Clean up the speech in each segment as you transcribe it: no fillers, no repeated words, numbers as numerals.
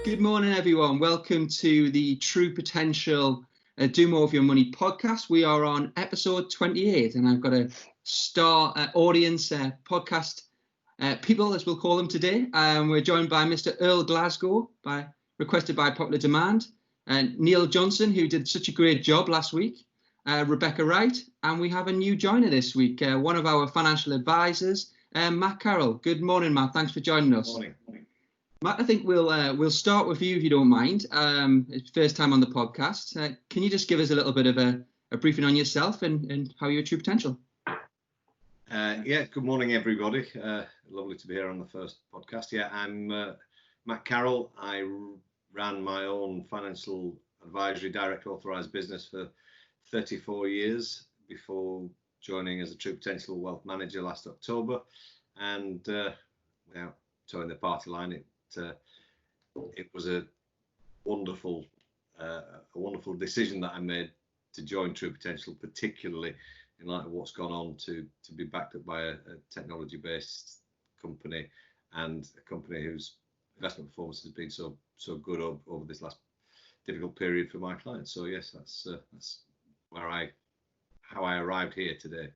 Good morning, everyone. Welcome to the True Potential Do More of Your Money podcast. We are on episode 28, and I've got a star audience podcast people, as we'll call them today. We're joined by Mr. Earl Glasgow, requested by popular demand, and Neil Johnson, who did such a great job last week, Rebecca Wright, and we have a new joiner this week, one of our financial advisors, Matt Carroll. Good morning, Matt. Thanks for joining us. Morning. Matt, I think we'll start with you, if you don't mind. It's first time on the podcast. Can you just give us a little bit of a briefing on yourself and how you're True Potential? Yeah, good morning, everybody. Lovely to be here on the first podcast. Yeah, I'm Matt Carroll. I ran my own financial advisory direct authorised business for 34 years before joining as a True Potential wealth manager last October. And without towing the party line, it was a wonderful decision that I made to join True Potential, particularly in light of what's gone on, to be backed up by a technology-based company, and a company whose investment performance has been so good over this last difficult period for my clients. So yes, that's how I arrived here today.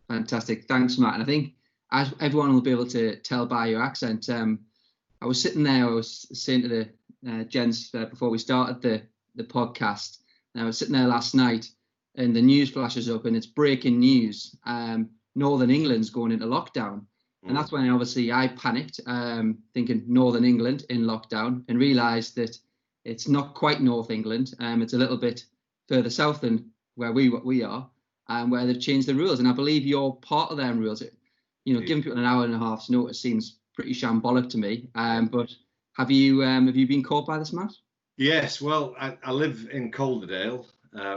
Fantastic, thanks, Matt. And I think, as everyone will be able to tell by your accent, I was sitting there, I was saying to the gents before we started the podcast, and I was sitting there last night and the news flashes up and it's breaking news. Northern England's going into lockdown. And that's when obviously I panicked, thinking Northern England in lockdown, and realised that it's not quite North England. It's a little bit further south than where we are, where they've changed the rules. And I believe you're part of them rules. Giving people an hour and a half's notice seems pretty shambolic to me. But have you been caught by this, Matt? Yes, well, I live in Calderdale,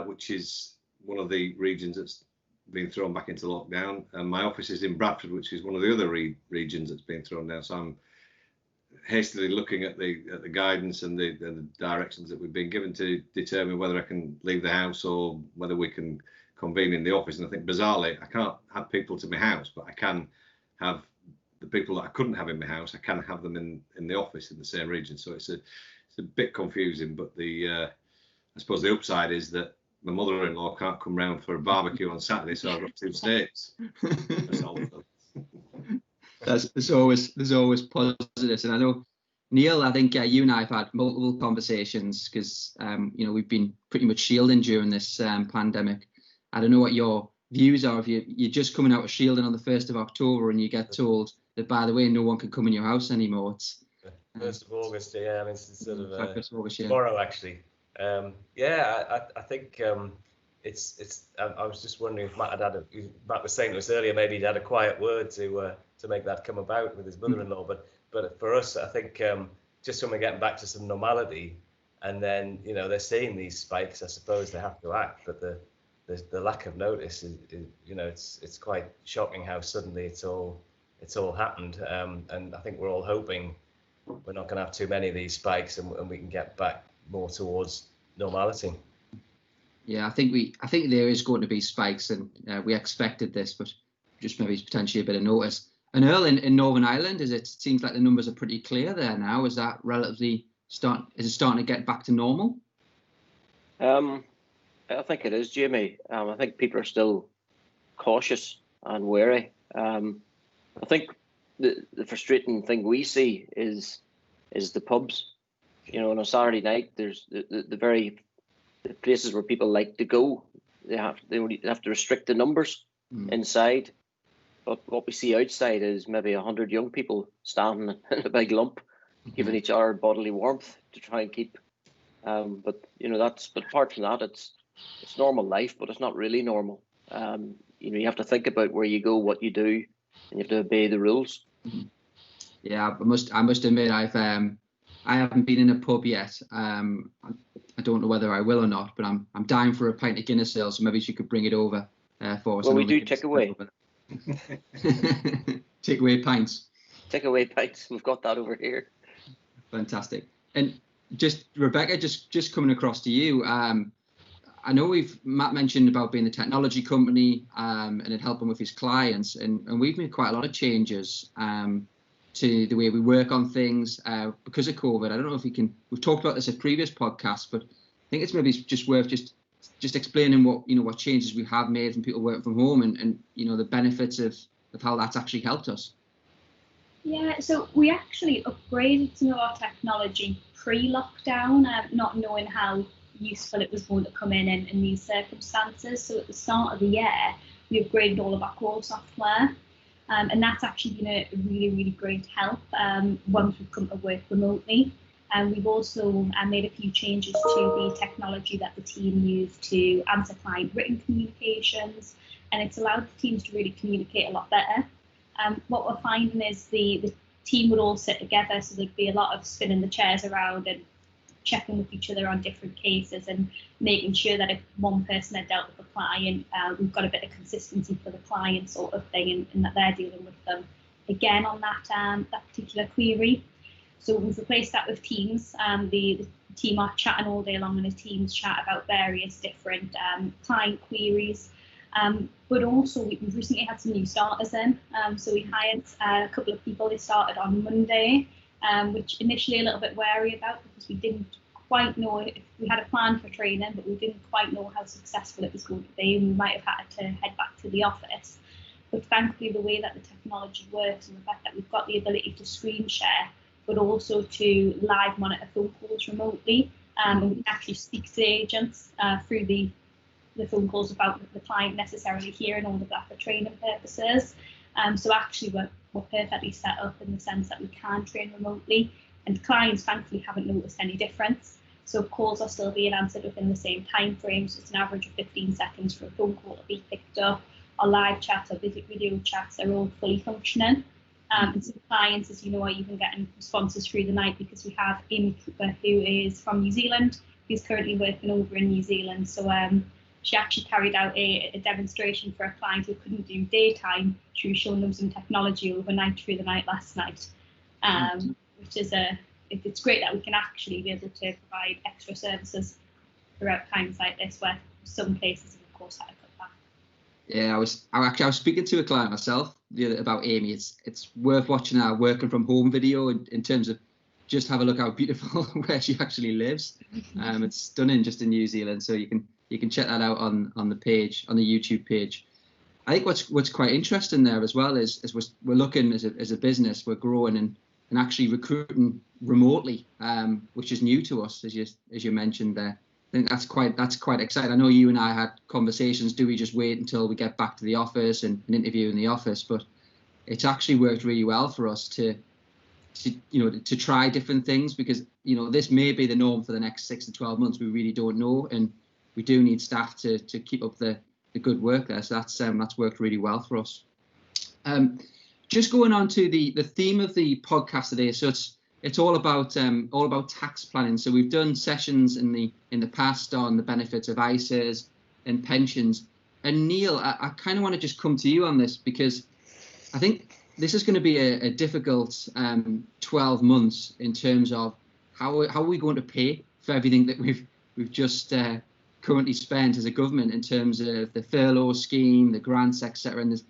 which is one of the regions that's been thrown back into lockdown, and my office is in Bradford, which is one of the other regions that's been thrown down. So I'm hastily looking at the guidance and the directions that we've been given to determine whether I can leave the house or whether we can convene in the office. And I think bizarrely, I can't have people to my house, but I can have the people that I couldn't have in my house, I can have them in the office in the same region. So it's a bit confusing, but I suppose the upside is that my mother-in-law can't come round for a barbecue on Saturday, so I've got two states. There's always positives, and I know, Neil, I think you and I have had multiple conversations because we've been pretty much shielding during this pandemic. I don't know what your views are. If you're just coming out of shielding on the 1st of October and you get told that, by the way, no one can come in your house anymore. It's 1st of August, yeah. I mean, it's sort of August, yeah. Tomorrow, actually. I think it's. I was just wondering if Matt Matt was saying to us earlier, maybe he'd had a quiet word to make that come about with his mother-in-law. But for us, I think just when we're getting back to some normality, and then they're seeing these spikes, I suppose they have to act. But the lack of notice is it's quite shocking how suddenly it's all happened. And I think we're all hoping we're not going to have too many of these spikes, and we can get back more towards normality. Yeah, I think there is going to be spikes, and we expected this, but just maybe potentially a bit of notice. And Earl, in Northern Ireland, it seems like the numbers are pretty clear there now. Is that is it starting to get back to normal? I think it is, Jamie. I think people are still cautious and wary. I think the frustrating thing we see is the pubs. On a Saturday night, there's the places where people like to go. They have to restrict the numbers inside. But what we see outside is maybe 100 young people standing in a big lump, giving each other bodily warmth to try and keep. But apart from that, it's normal life, but it's not really normal. You have to think about where you go, what you do, and you have to obey the rules. Yeah, I must admit, I haven't been in a pub yet. I don't know whether I will or not, but I'm dying for a pint of Guinness Ale, so maybe she could bring it over for us. Well, we do takeaway. Takeaway pints. Takeaway pints. We've got that over here. Fantastic. And just Rebecca, just coming across to you. I know Matt mentioned about being a technology company and it helping with his clients, and we've made quite a lot of changes to the way we work on things because of COVID. I don't know if we've talked about this at previous podcasts, but I think it's maybe just worth just explaining what changes we have made from people working from home and the benefits of how that's actually helped us. Yeah, so we actually upgraded some of our technology pre-lockdown, not knowing how useful it was going to come in these circumstances. So at the start of the year, we upgraded all of our core software, and that's actually been a really, really great help once we've come to work remotely. And we've also made a few changes to the technology that the team use to answer client written communications, and it's allowed the teams to really communicate a lot better. What we're finding is the team would all sit together, so there'd be a lot of spinning the chairs around and checking with each other on different cases and making sure that if one person had dealt with a client, we've got a bit of consistency for the client sort of thing, and that they're dealing with them again on that particular query. So we've replaced that with Teams. The team are chatting all day long in a Teams chat about various different client queries. But also we've recently had some new starters in. So we hired a couple of people. They started on Monday, which initially a little bit wary about because we didn't quite know if we had a plan for training, but we didn't quite know how successful it was going to be, and we might have had to head back to the office. But thankfully, the way that the technology works and the fact that we've got the ability to screen share, but also to live monitor phone calls remotely, and we can actually speak to the agents through the phone calls without the client necessarily hearing all of that for training purposes. So actually we're perfectly set up in the sense that we can train remotely, and clients thankfully haven't noticed any difference. So calls are still being answered within the same time frame, so it's an average of 15 seconds for a phone call to be picked up. Our live chats, our video chats, they're all fully functioning. And some clients, as you know, are even getting responses through the night because we have Amy Cooper, who is from New Zealand, who's currently working over in New Zealand. So she actually carried out a demonstration for a client who couldn't do daytime. She was showing them some technology overnight through the night last night, which is it's great that we can actually be able to provide extra services throughout times like this, where some places, of course, had to cut back. Yeah, I was speaking to a client myself about Amy. It's worth watching our working from home video in terms of just have a look how beautiful where she actually lives. It's stunning just in New Zealand, so you can check that out on the page, on the YouTube page. I think what's quite interesting there as well is we're looking as a business, we're growing and actually recruiting remotely, which is new to us, as you mentioned there. I think that's quite exciting. I know you and I had conversations. Do we just wait until we get back to the office and an interview in the office? But it's actually worked really well for us to try different things, because this may be the norm for the next 6 to 12 months. We really don't know, and we do need staff to keep up the good work there. So that's worked really well for us. Just going on to the theme of the podcast today. So it's all about tax planning. So we've done sessions in the past on the benefits of ISAs and pensions. And Neil, I kind of want to just come to you on this, because I think this is going to be a difficult 12 months in terms of how are we going to pay for everything that we've just currently spent as a government in terms of the furlough scheme, the grants, etc. And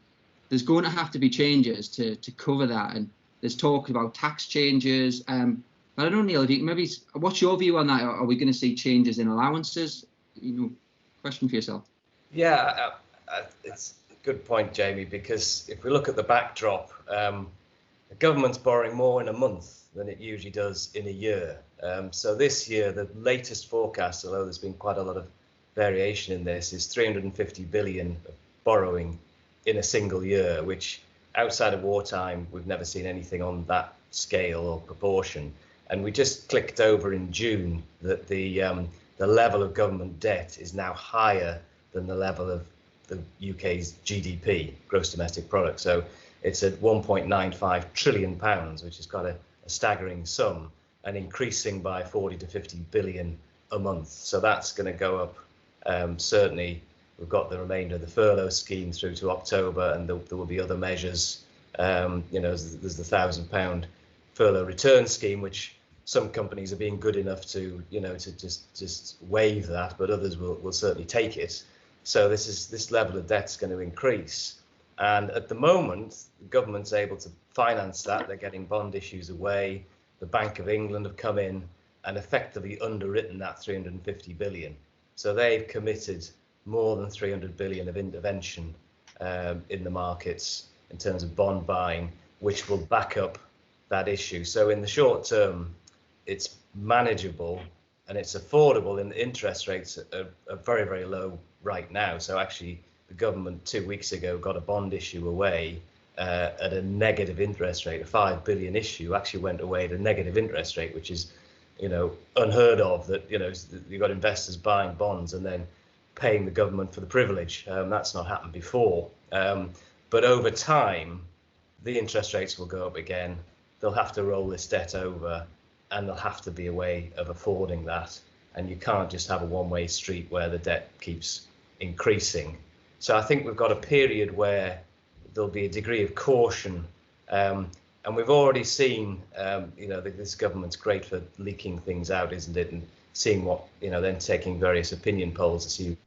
there's going to have to be changes to cover that. And there's talk about tax changes. But I don't know, Neil, what's your view on that? Are we going to see changes in allowances? Question for yourself. Yeah, it's a good point, Jamie, because if we look at the backdrop, the government's borrowing more in a month than it usually does in a year. So this year, the latest forecast, although there's been quite a lot of variation in this, is 350 billion of borrowing in a single year, which outside of wartime, we've never seen anything on that scale or proportion. And we just clicked over in June that the level of government debt is now higher than the level of the UK's GDP, gross domestic product. So it's at 1.95 trillion pounds, which is quite a staggering sum, and increasing by 40 to 50 billion a month. So that's going to go up. Certainly, we've got the remainder of the furlough scheme through to October, and there will be other measures. There's the £1,000 furlough return scheme, which some companies are being good enough to just waive that, but others will certainly take it. So this level of debt's going to increase, And at the moment, the government's able to finance that. They're getting bond issues away. The Bank of England have come in and effectively underwritten that 350 billion. So they've committed more than 300 billion of intervention in the markets in terms of bond buying, which will back up that issue. So in the short term, it's manageable and it's affordable, and the interest rates are very, very low right now. So actually, the government 2 weeks ago got a bond issue away at a negative interest rate. A 5 billion issue actually went away at a negative interest rate, which is, unheard of. That you've got investors buying bonds and then paying the government for the privilege. That's not happened before. But over time, the interest rates will go up again. They'll have to roll this debt over, and there'll have to be a way of affording that. And you can't just have a one-way street where the debt keeps increasing. So I think we've got a period where there'll be a degree of caution. And we've already seen, this government's great for leaking things out, isn't it? And seeing what, then taking various opinion polls to see.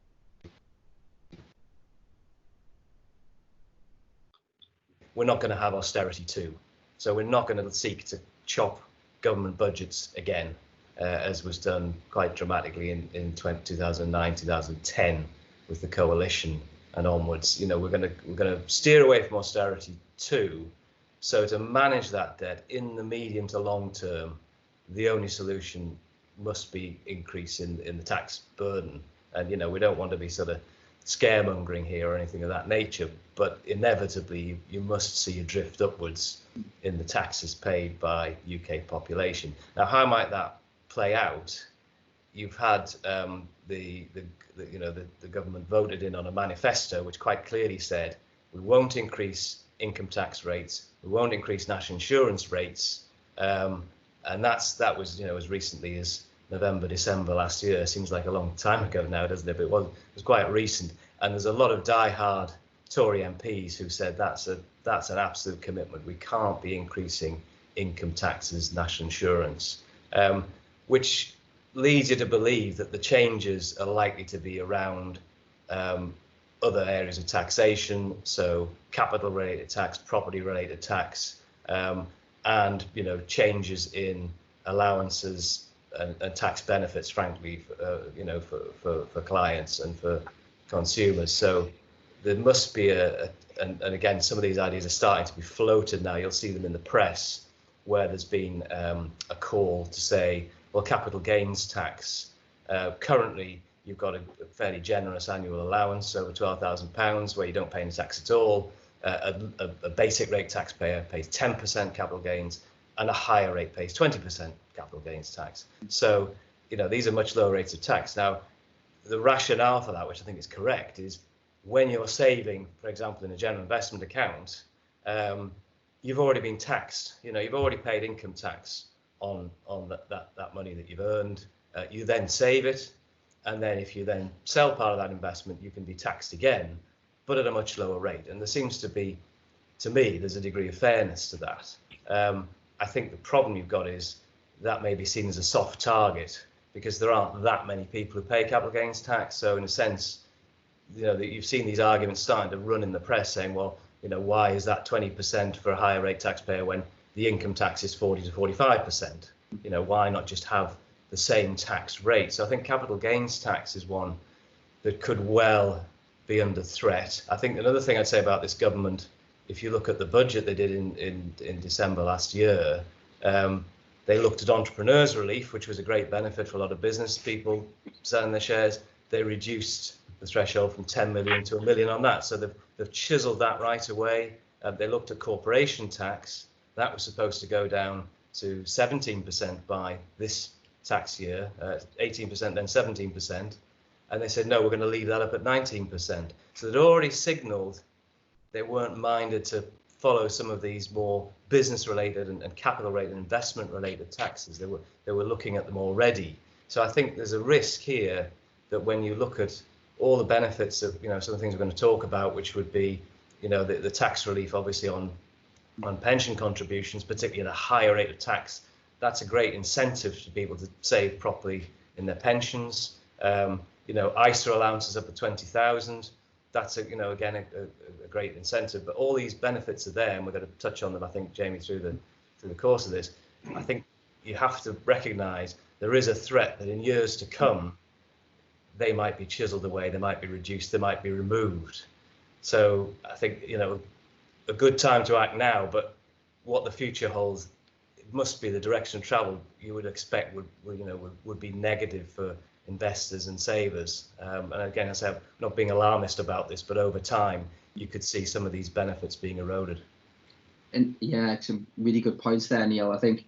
We're not going to have austerity too. So we're not going to seek to chop government budgets again, as was done quite dramatically in 2009, 2010 with the coalition and onwards. We're going to steer away from austerity too. So to manage that debt in the medium to long term, the only solution must be increase in the tax burden. And we don't want to be sort of scaremongering here or anything of that nature, but inevitably you must see a drift upwards in the taxes paid by UK population. Now, how might that play out? You've had the government voted in on a manifesto which quite clearly said we won't increase income tax rates, we won't increase national insurance rates, and that was as recently as November, December last year. Seems like a long time ago now, doesn't it? But it was quite recent. And there's a lot of die-hard Tory MPs who said that's an absolute commitment. We can't be increasing income taxes, national insurance, which leads you to believe that the changes are likely to be around other areas of taxation, so capital-related tax, property-related tax, and changes in allowances and tax benefits, frankly, for clients and for consumers. So there must be and again, some of these ideas are starting to be floated now. You'll see them in the press, where there's been a call to say, well, capital gains tax, currently you've got a fairly generous annual allowance over £12,000 where you don't pay any tax at all. A basic rate taxpayer pays 10% capital gains, and a higher rate pays 20% capital gains tax. So, these are much lower rates of tax. Now, the rationale for that, which I think is correct, is when you're saving, for example, in a general investment account, you've already been taxed. You've already paid income tax on that money that you've earned. You then save it, and then if you then sell part of that investment, you can be taxed again, but at a much lower rate. And there seems to be, to me, there's a degree of fairness to that. I think the problem you've got is that may be seen as a soft target because there aren't that many people who pay capital gains tax. So in a sense, you've seen these arguments starting to run in the press saying, well, why is that 20% for a higher rate taxpayer when the income tax is 40 to 45%? Why not just have the same tax rate? So I think capital gains tax is one that could well be under threat. I think another thing I'd say about this government, if you look at the budget they did in December last year, they looked at entrepreneurs relief, which was a great benefit for a lot of business people selling their shares. They reduced the threshold from 10 million to 1 million on that. So they've chiseled that right away. They looked at corporation tax. That was supposed to go down to 17% by this tax year, 18%, then 17%. And they said, no, we're going to leave that up at 19%. So they'd already signalled they weren't minded to follow some of these more business-related and capital-related, investment-related taxes. They were looking at them already. So I think there's a risk here that when you look at all the benefits of, some of the things we're going to talk about, which would be, the tax relief, obviously on pension contributions, particularly at a higher rate of tax, that's a great incentive to be able to save properly in their pensions. ISA allowances up to 20,000. that's again a great incentive. But all these benefits are there, and we're going to touch on them, I think, Jamie, through the course of this. I think you have to recognise there is a threat that in years to come they might be chiselled away, they might be reduced, they might be removed. So I think a good time to act now, but what the future holds, it must be the direction of travel you would expect would be negative for investors and savers. And again, as I say, I'm not being alarmist about this, but over time you could see some of these benefits being eroded. And yeah, some really good points there, Neil. I think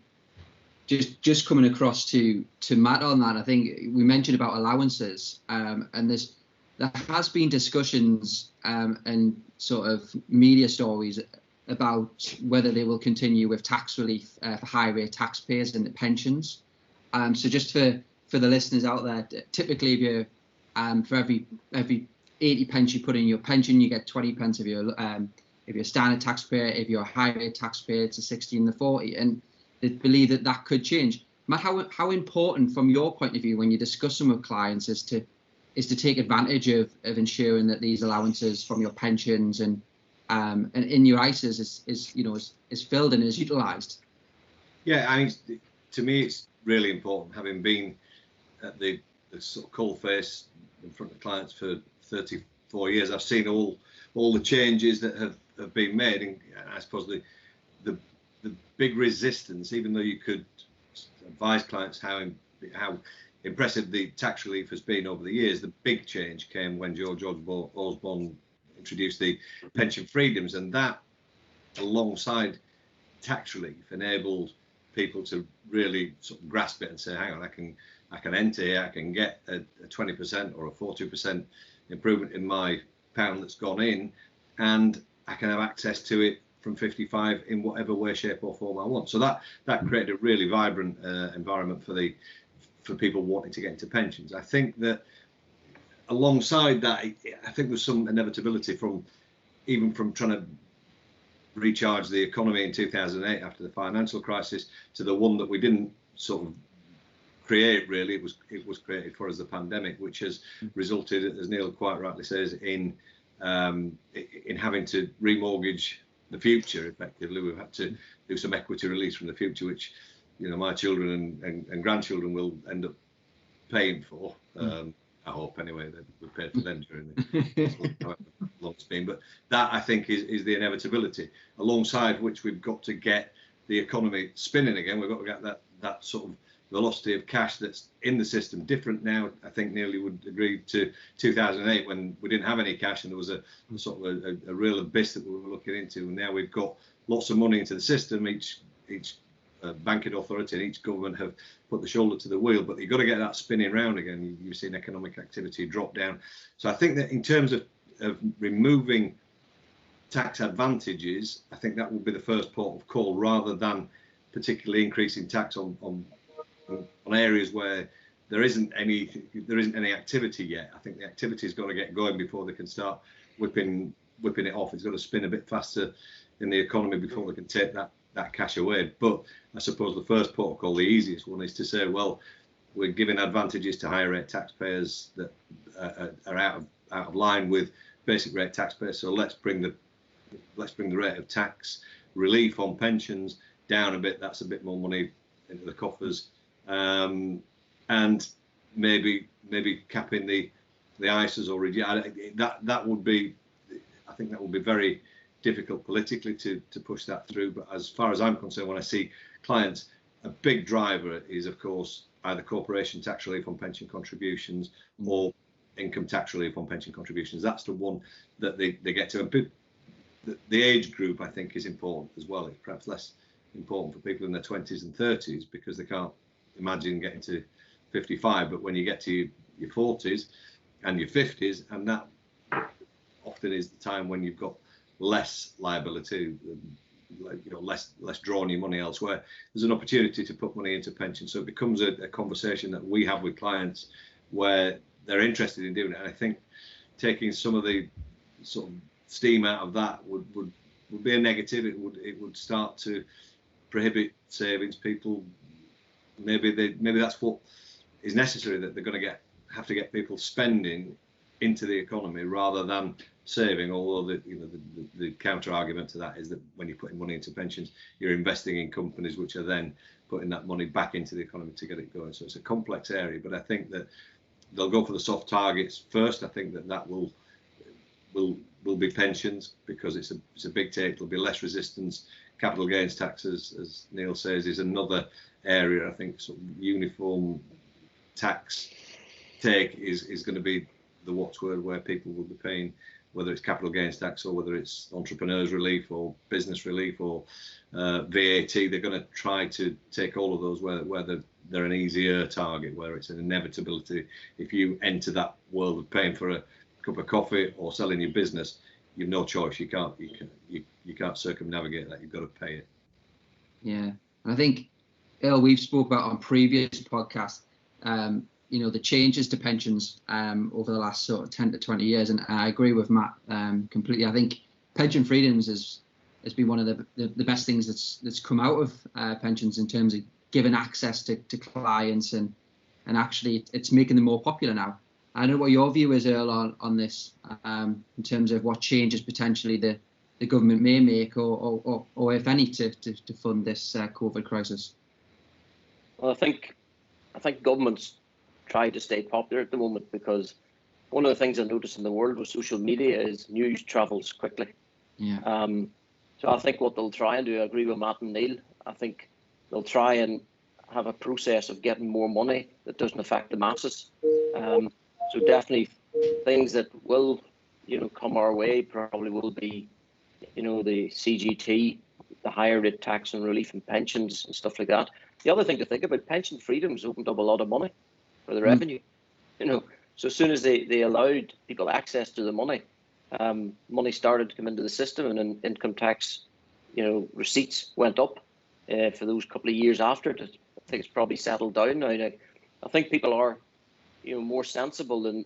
just coming across to Matt on that, I think we mentioned about allowances, and there has been discussions and sort of media stories about whether they will continue with tax relief for high rate taxpayers and the pensions. So just for the listeners out there, typically if you're for every 80 pence you put in your pension, you get 20 pence if you're a standard taxpayer. If you're a high rate taxpayer, it's a 60 and the 40. And they believe that could change. Matt, how important from your point of view when you're discussing with clients is to take advantage of ensuring that these allowances from your pensions and in your ISAs is filled and is utilised? Yeah, I mean, to me, it's really important. Having been at the sort of coalface in front of clients for 34 years, I've seen all the changes that have been made, and I suppose the big resistance, even though you could advise clients how impressive the tax relief has been over the years, the big change came when George Osborne introduced the pension freedoms, and that, alongside tax relief, enabled people to really sort of grasp it and say, hang on, I can enter here, I can get a 20% or a 40% improvement in my pound that's gone in, and I can have access to it from 55 in whatever way, shape or form I want. So that created a really vibrant environment for people wanting to get into pensions. I think that alongside that, I think there's some inevitability from trying to recharge the economy in 2008 after the financial crisis to the one that we didn't sort of create, really. It was created for us, the pandemic, which has resulted, as Neil quite rightly says, in having to remortgage the future. Effectively, we've had to do some equity release from the future, which my children and grandchildren will end up paying for. I hope anyway that we paid for them during the long it's been. But that, I think, is the inevitability, alongside which we've got to get the economy spinning again. We've got to get that sort of velocity of cash that's in the system different now. I think Neil would agree to 2008 when we didn't have any cash and there was a sort of a real abyss that we were looking into. And now we've got lots of money into the system. Each banking authority and each government have put the shoulder to the wheel, but you've got to get that spinning round again. You've seen economic activity drop down. So I think that in terms of removing tax advantages, I think that will be the first port of call, rather than particularly increasing tax on areas where there isn't any activity yet. I think the activity's got to get going before they can start whipping it off. It's got to spin a bit faster in the economy before they can take that cash away. But I suppose the first port of call, the easiest one, is to say, well, we're giving advantages to higher rate taxpayers that are out of line with basic rate taxpayers. So let's bring the rate of tax relief on pensions down a bit. That's a bit more money into the coffers, and maybe capping the ISAs or that would be, I think that would be very difficult politically to push that through. But as far as I'm concerned, when I see clients, a big driver is, of course, either corporation tax relief on pension contributions or income tax relief on pension contributions. That's the one that they get to. And the age group, I think, is important as well. It's perhaps less important for people in their 20s and 30s because they can't imagine getting to 55. But when you get to your 40s and your 50s, and that often is the time when you've got less liability, less drawing your money elsewhere, there's an opportunity to put money into pension. So it becomes a conversation that we have with clients where they're interested in doing it. And I think taking some of the sort of steam out of that would be a negative. It would start to prohibit savings. People, maybe that's what is necessary, that they're going to have to get people spending into the economy rather than saving, although the counter argument to that is that when you're putting money into pensions, you're investing in companies which are then putting that money back into the economy to get it going. So it's a complex area, but I think that they'll go for the soft targets first. I think that will be pensions, because it's a big take. There'll be less resistance. Capital gains taxes, as Neil says, is another area. I think sort of uniform tax take is going to be the watchword, where people will be paying, whether it's capital gains tax or whether it's entrepreneurs relief or business relief or VAT. They're going to try to take all of those where they're an easier target, where it's an inevitability. If you enter that world of paying for a cup of coffee or selling your business, you've no choice. You can't circumnavigate that. You've got to pay it. Yeah, and I think, Earl, we've spoke about on previous podcasts, the changes to pensions over the last sort of 10 to 20 years, and I agree with Matt completely. I think pension freedoms has been one of the best things that's come out of pensions, in terms of giving access to clients, and actually it's making them more popular now. I don't know what your view is, Earl, on this, in terms of what changes potentially the government may make, or if any, to fund this COVID crisis. Well, I think governments try to stay popular at the moment, because one of the things I notice in the world with social media is news travels quickly. Yeah. So I think what they'll try and do, I agree with Matt and Neil, I think they'll try and have a process of getting more money that doesn't affect the masses. So definitely things that will, come our way probably will be, the CGT, the higher rate tax and relief and pensions and stuff like that. The other thing to think about, pension freedoms opened up a lot of money for the revenue. So as soon as they allowed people access to the money, money started to come into the system, and income tax, receipts went up for those couple of years after it. I think it's probably settled down now. I think people are, more sensible than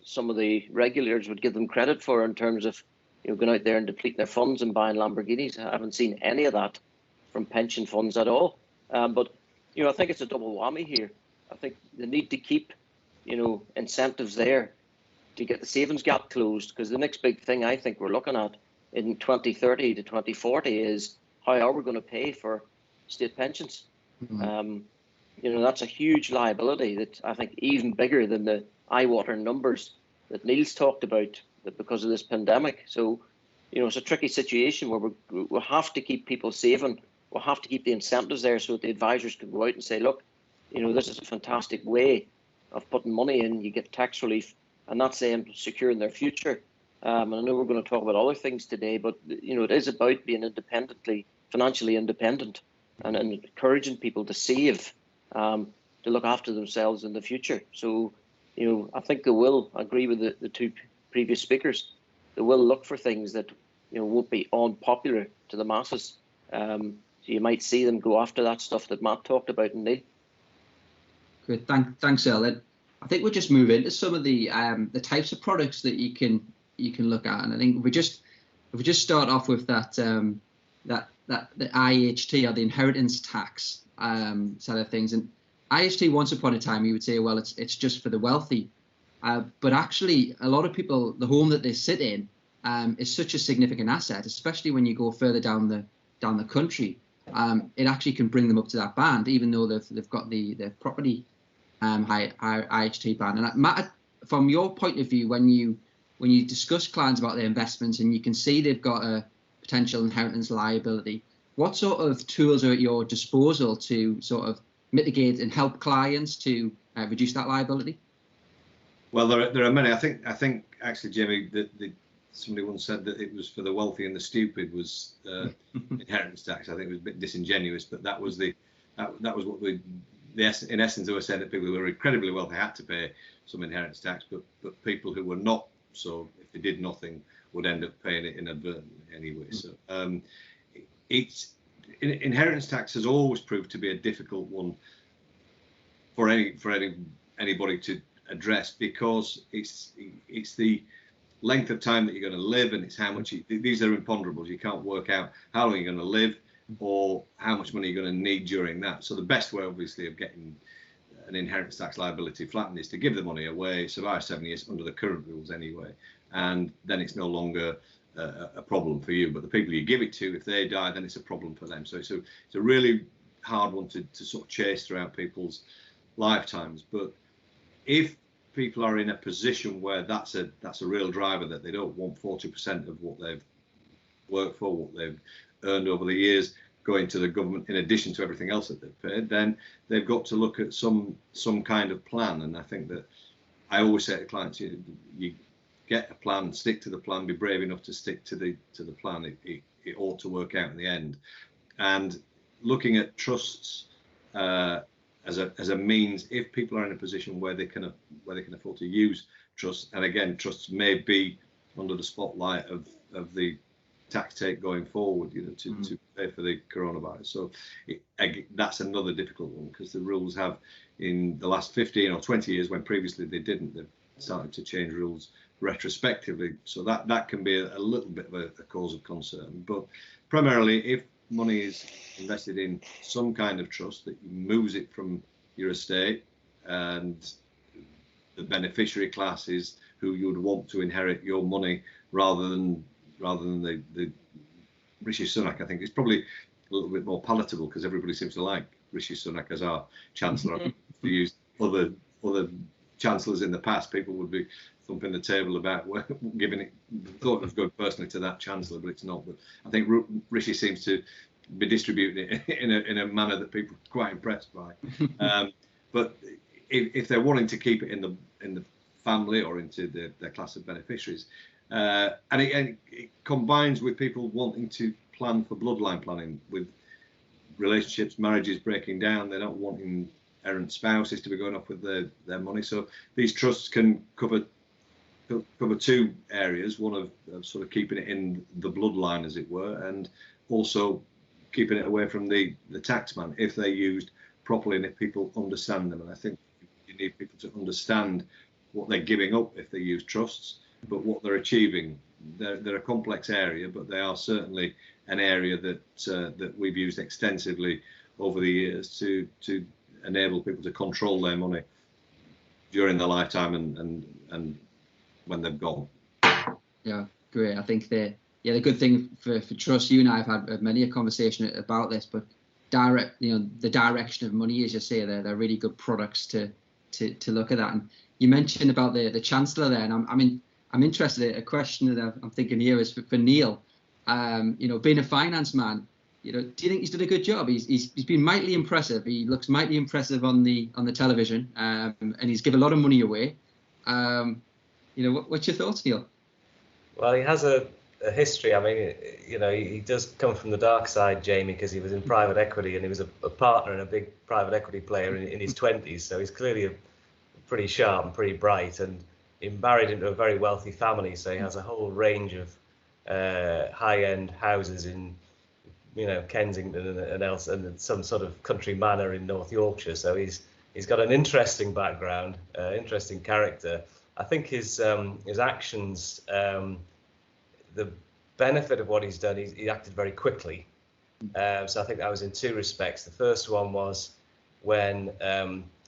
some of the regulators would give them credit for, in terms of, going out there and depleting their funds and buying Lamborghinis. I haven't seen any of that from pension funds at all. But I think it's a double whammy here. I think they need to keep, incentives there to get the savings gap closed, because the next big thing I think we're looking at in 2030 to 2040 is how are we going to pay for state pensions? Mm-hmm. That's a huge liability that I think even bigger than the eye-watering numbers that Neil's talked about, that because of this pandemic. So, it's a tricky situation where we'll have to keep people saving. We'll have to keep the incentives there so that the advisors can go out and say, look, this is a fantastic way of putting money in. You get tax relief, and that's them securing their future. And I know we're going to talk about other things today, but it is about being financially independent, and encouraging people to save, to look after themselves in the future. So, I think they will agree with the two previous speakers. They will look for things that won't be unpopular to the masses. So you might see them go after that stuff that Matt talked about, and Neil. Good, thanks, Earl. I think we'll just move into some of the types of products that you can look at, and I think if we just start off with that the IHT, or the inheritance tax side of things. And IHT, once upon a time, you would say, well, it's just for the wealthy, but actually, a lot of people, the home that they sit in is such a significant asset, especially when you go further down the country. It actually can bring them up to that band, even though they've got the property high IHT band. And Matt, from your point of view, when you discuss clients about their investments and you can see they've got a potential inheritance liability, what sort of tools are at your disposal to sort of mitigate and help clients to reduce that liability? Well, there are many. I think actually, Jimmy, that somebody once said that it was for the wealthy and the stupid was inheritance tax. I think it was a bit disingenuous, but that was what in essence they were saying, that people who were incredibly wealthy had to pay some inheritance tax, but people who were not, so if they did nothing, would end up paying it inadvertently anyway. So inheritance tax has always proved to be a difficult one for anybody to address, because it's the length of time that you're going to live, and it's how much these are imponderables. You can't work out how long you're going to live or how much money you're going to need during that. So the best way, obviously, of getting an inheritance tax liability flattened is to give the money away, survive 7 years under the current rules anyway, and then it's no longer a problem for you. But the people you give it to, if they die, then it's a problem for them. So it's a really hard one to sort of chase throughout people's lifetimes. But if people are in a position where that's a real driver, that they don't want 40% of what they've worked for, what they've earned over the years, going to the government in addition to everything else that they've paid, then they've got to look at some kind of plan. And I think that I always say to clients, you get a plan, stick to the plan, be brave enough to stick to the plan. It ought to work out in the end. And looking at trusts as a means, if people are in a position where they can afford to use trusts, and again, trusts may be under the spotlight of the tax take going forward, to pay for the coronavirus. So that's another difficult one, because the rules have, in the last 15 or 20 years, when previously they didn't, they've started to change rules retrospectively. So that can be a little bit of a cause of concern. But primarily, if money is invested in some kind of trust that moves it from your estate, and the beneficiary class is who you would want to inherit your money, rather than the Rishi Sunak. I think it's probably a little bit more palatable, because everybody seems to like Rishi Sunak as our Chancellor. To use other Chancellors in the past, people would be thumping the table about giving it, thought it was good personally to that Chancellor, but it's not. But I think Rishi seems to be distributing it in a manner that people are quite impressed by. But if they're wanting to keep it in the family or into their class of beneficiaries, and it combines with people wanting to plan for bloodline planning, with relationships, marriages breaking down. They're not wanting errant spouses to be going off with their money. So these trusts can cover two areas: one of sort of keeping it in the bloodline, as it were, and also keeping it away from the tax man, if they're used properly and if people understand them. And I think you need people to understand what they're giving up if they use trusts, but what they're achieving. They're a complex area, but they are certainly an area that we've used extensively over the years to enable people to control their money during their lifetime and when they've gone. Yeah, great. I think the good thing for trust, you and I have had many a conversation about this, but the direction of money, as you say, they're really good products to look at that. And you mentioned about the Chancellor there, and I'm interested. A question that I'm thinking here is for Neil. Being a finance man, do you think he's done a good job? He's been mightily impressive. He looks mightily impressive on the television, and he's given a lot of money away. What's your thoughts, Neil? Well, he has a history. I mean, he does come from the dark side, Jamie, because he was in private equity, and he was a partner in a big private equity player in his 20s. So he's clearly pretty sharp and pretty bright, and he married into a very wealthy family. So he has a whole range of high-end houses in Kensington and else, and some sort of country manor in North Yorkshire. So he's got an interesting background, interesting character. I think his actions, the benefit of what he's done, he acted very quickly. So I think that was in two respects. The first one was when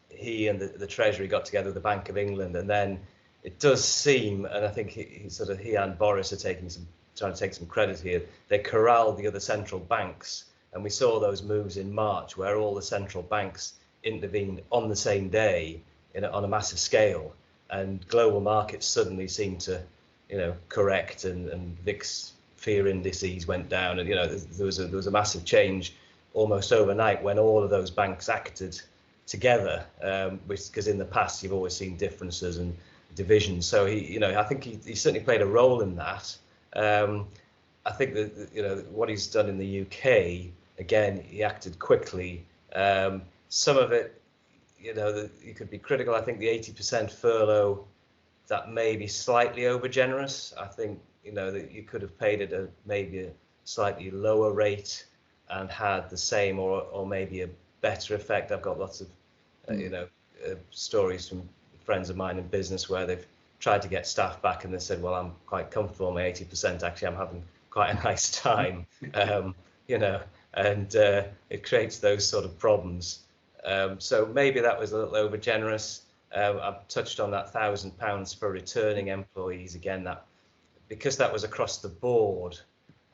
he and the Treasury got together with the Bank of England, and then it does seem, and I think he and Boris are trying to take some credit here, they corralled the other central banks, and we saw those moves in March where all the central banks intervened on the same day on a massive scale, and global markets suddenly seemed to correct, and VIX fear indices went down, and there was a massive change almost overnight when all of those banks acted together, because in the past you've always seen differences and divisions. So I think he certainly played a role in that. I think that what he's done in the UK, again, he acted quickly. Some of it, you could be critical. I think the 80% furlough, that may be slightly over generous. I think that you could have paid it at maybe a slightly lower rate and had the same or maybe a better effect. I've got lots of stories from friends of mine in business where they've tried to get staff back and they said, well, I'm quite comfortable on my 80%, actually I'm having quite a nice time, and it creates those sort of problems. So maybe that was a little over generous. I've touched on that £1,000 for returning employees. Again, that because that was across the board,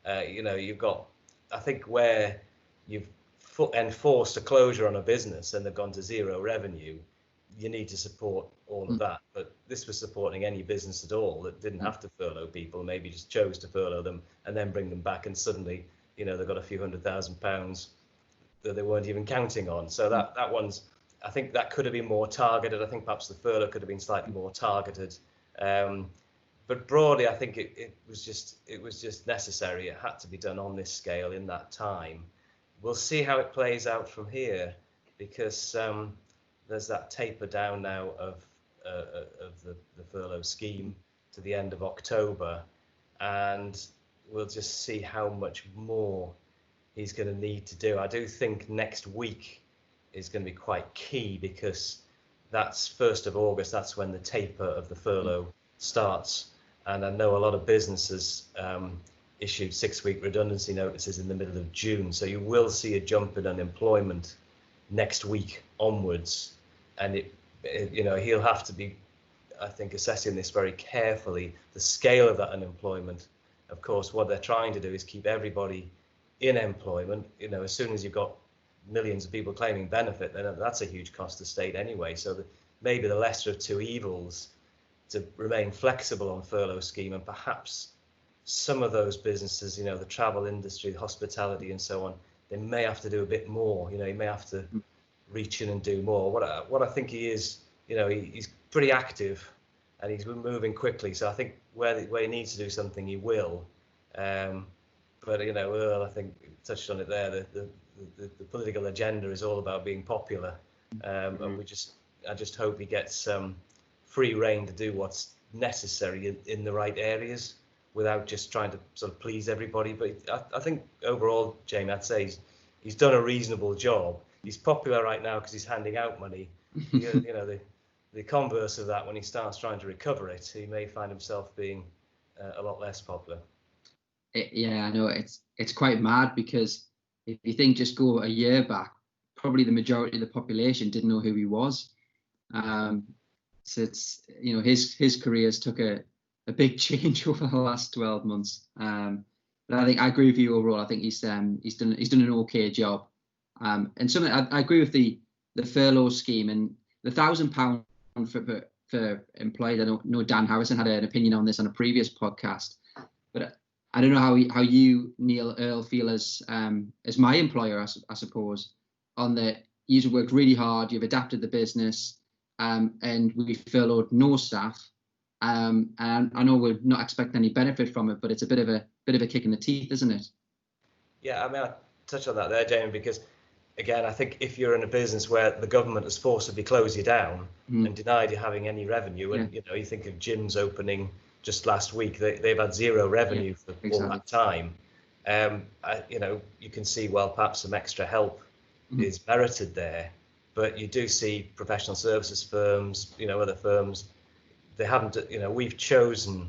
you've got, I think, where you've enforced a closure on a business and they've gone to zero revenue, you need to support all of that. But this was supporting any business at all that didn't have to furlough people, maybe just chose to furlough them and then bring them back, and suddenly, they've got a few £100,000 that they weren't even counting on. So that one's, I think that could have been more targeted. I think perhaps the furlough could have been slightly more targeted. But broadly, I think it was just necessary. It had to be done on this scale in that time. We'll see how it plays out from here, because there's that taper down now of the furlough scheme to the end of October, and we'll just see how much more he's going to need to do. I do think next week is going to be quite key, because that's 1st of August. That's when the taper of the furlough starts. And I know a lot of businesses issued 6-week redundancy notices in the middle of June. So you will see a jump in unemployment next week onwards. And he'll have to be, I think, assessing this very carefully, the scale of that unemployment. Of course, what they're trying to do is keep everybody in employment. As soon as you've got millions of people claiming benefit, then that's a huge cost to state anyway. So maybe the lesser of two evils, to remain flexible on furlough scheme, and perhaps some of those businesses, the travel industry, hospitality and so on, they may have to do a bit more. He may have to reach in and do more. What I think he is, he's pretty active and he's moving quickly. So I think where he needs to do something, he will. But Earl, I think, touched on it there. The political agenda is all about being popular, and I just hope he gets free rein to do what's necessary in the right areas, without just trying to sort of please everybody. But I think overall, Jamie, I'd say he's done a reasonable job. He's popular right now because he's handing out money. The converse of that, when he starts trying to recover it, he may find himself being a lot less popular. Yeah, I know, it's quite mad, because if you think, just go a year back, probably the majority of the population didn't know who he was. So it's, his career's took a big change over the last 12 months. But I think I agree with you overall. I think he's done an okay job. And something I agree with the furlough scheme and the £1,000 for employees. I know Dan Harrison had an opinion on this on a previous podcast, but I don't know how you, Neil Earl, feel as my employer, I suppose, on that you've worked really hard, you've adapted the business, and we furloughed no staff. And I know we're not expecting any benefit from it, but it's a bit of a kick in the teeth, isn't it? Yeah, I mean, I touch on that there, Jamie, because again, I think if you're in a business where the government has forcibly closed you down and denied you having any revenue, and you think of gyms opening just last week, they've had zero revenue for all that time. You can see, well, perhaps some extra help is merited there, but you do see professional services firms, other firms, they haven't, we've chosen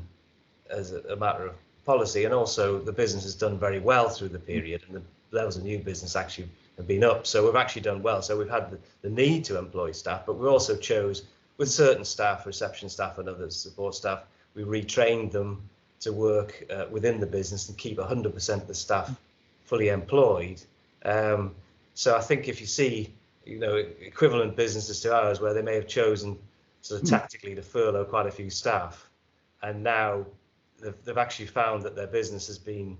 as a matter of policy, and also the business has done very well through the period, and the levels of new business actually have been up. So we've actually done well. So we've had the need to employ staff, but we also chose, with certain staff, reception staff and other support staff, we retrained them to work within the business and keep 100% of the staff fully employed. So I think if you see, equivalent businesses to ours where they may have chosen sort of tactically to furlough quite a few staff, and now they've actually found that their business has been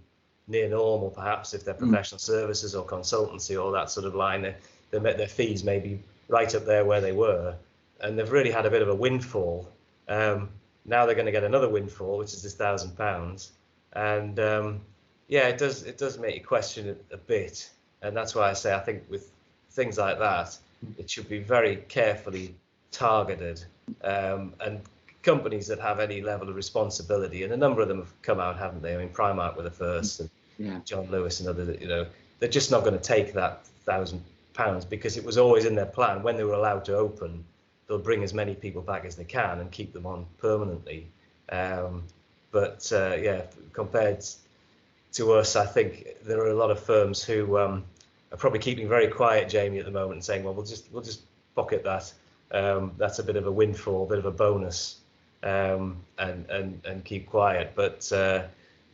near normal, perhaps if they're professional services or consultancy or that sort of line, their fees may be right up there where they were, and they've really had a bit of a windfall. Now they're going to get another windfall, which is this £1,000, and it does make you question it a bit, and that's why I say I think with things like that, it should be very carefully targeted, and companies that have any level of responsibility, and a number of them have come out, haven't they? I mean, Primark were the first, and John Lewis and others, they're just not going to take that £1,000 because it was always in their plan when they were allowed to open. They'll bring as many people back as they can and keep them on permanently. Compared to us, I think there are a lot of firms who are probably keeping very quiet, Jamie, at the moment, and saying, well, we'll just pocket that. That's a bit of a windfall, a bit of a bonus. and keep quiet. But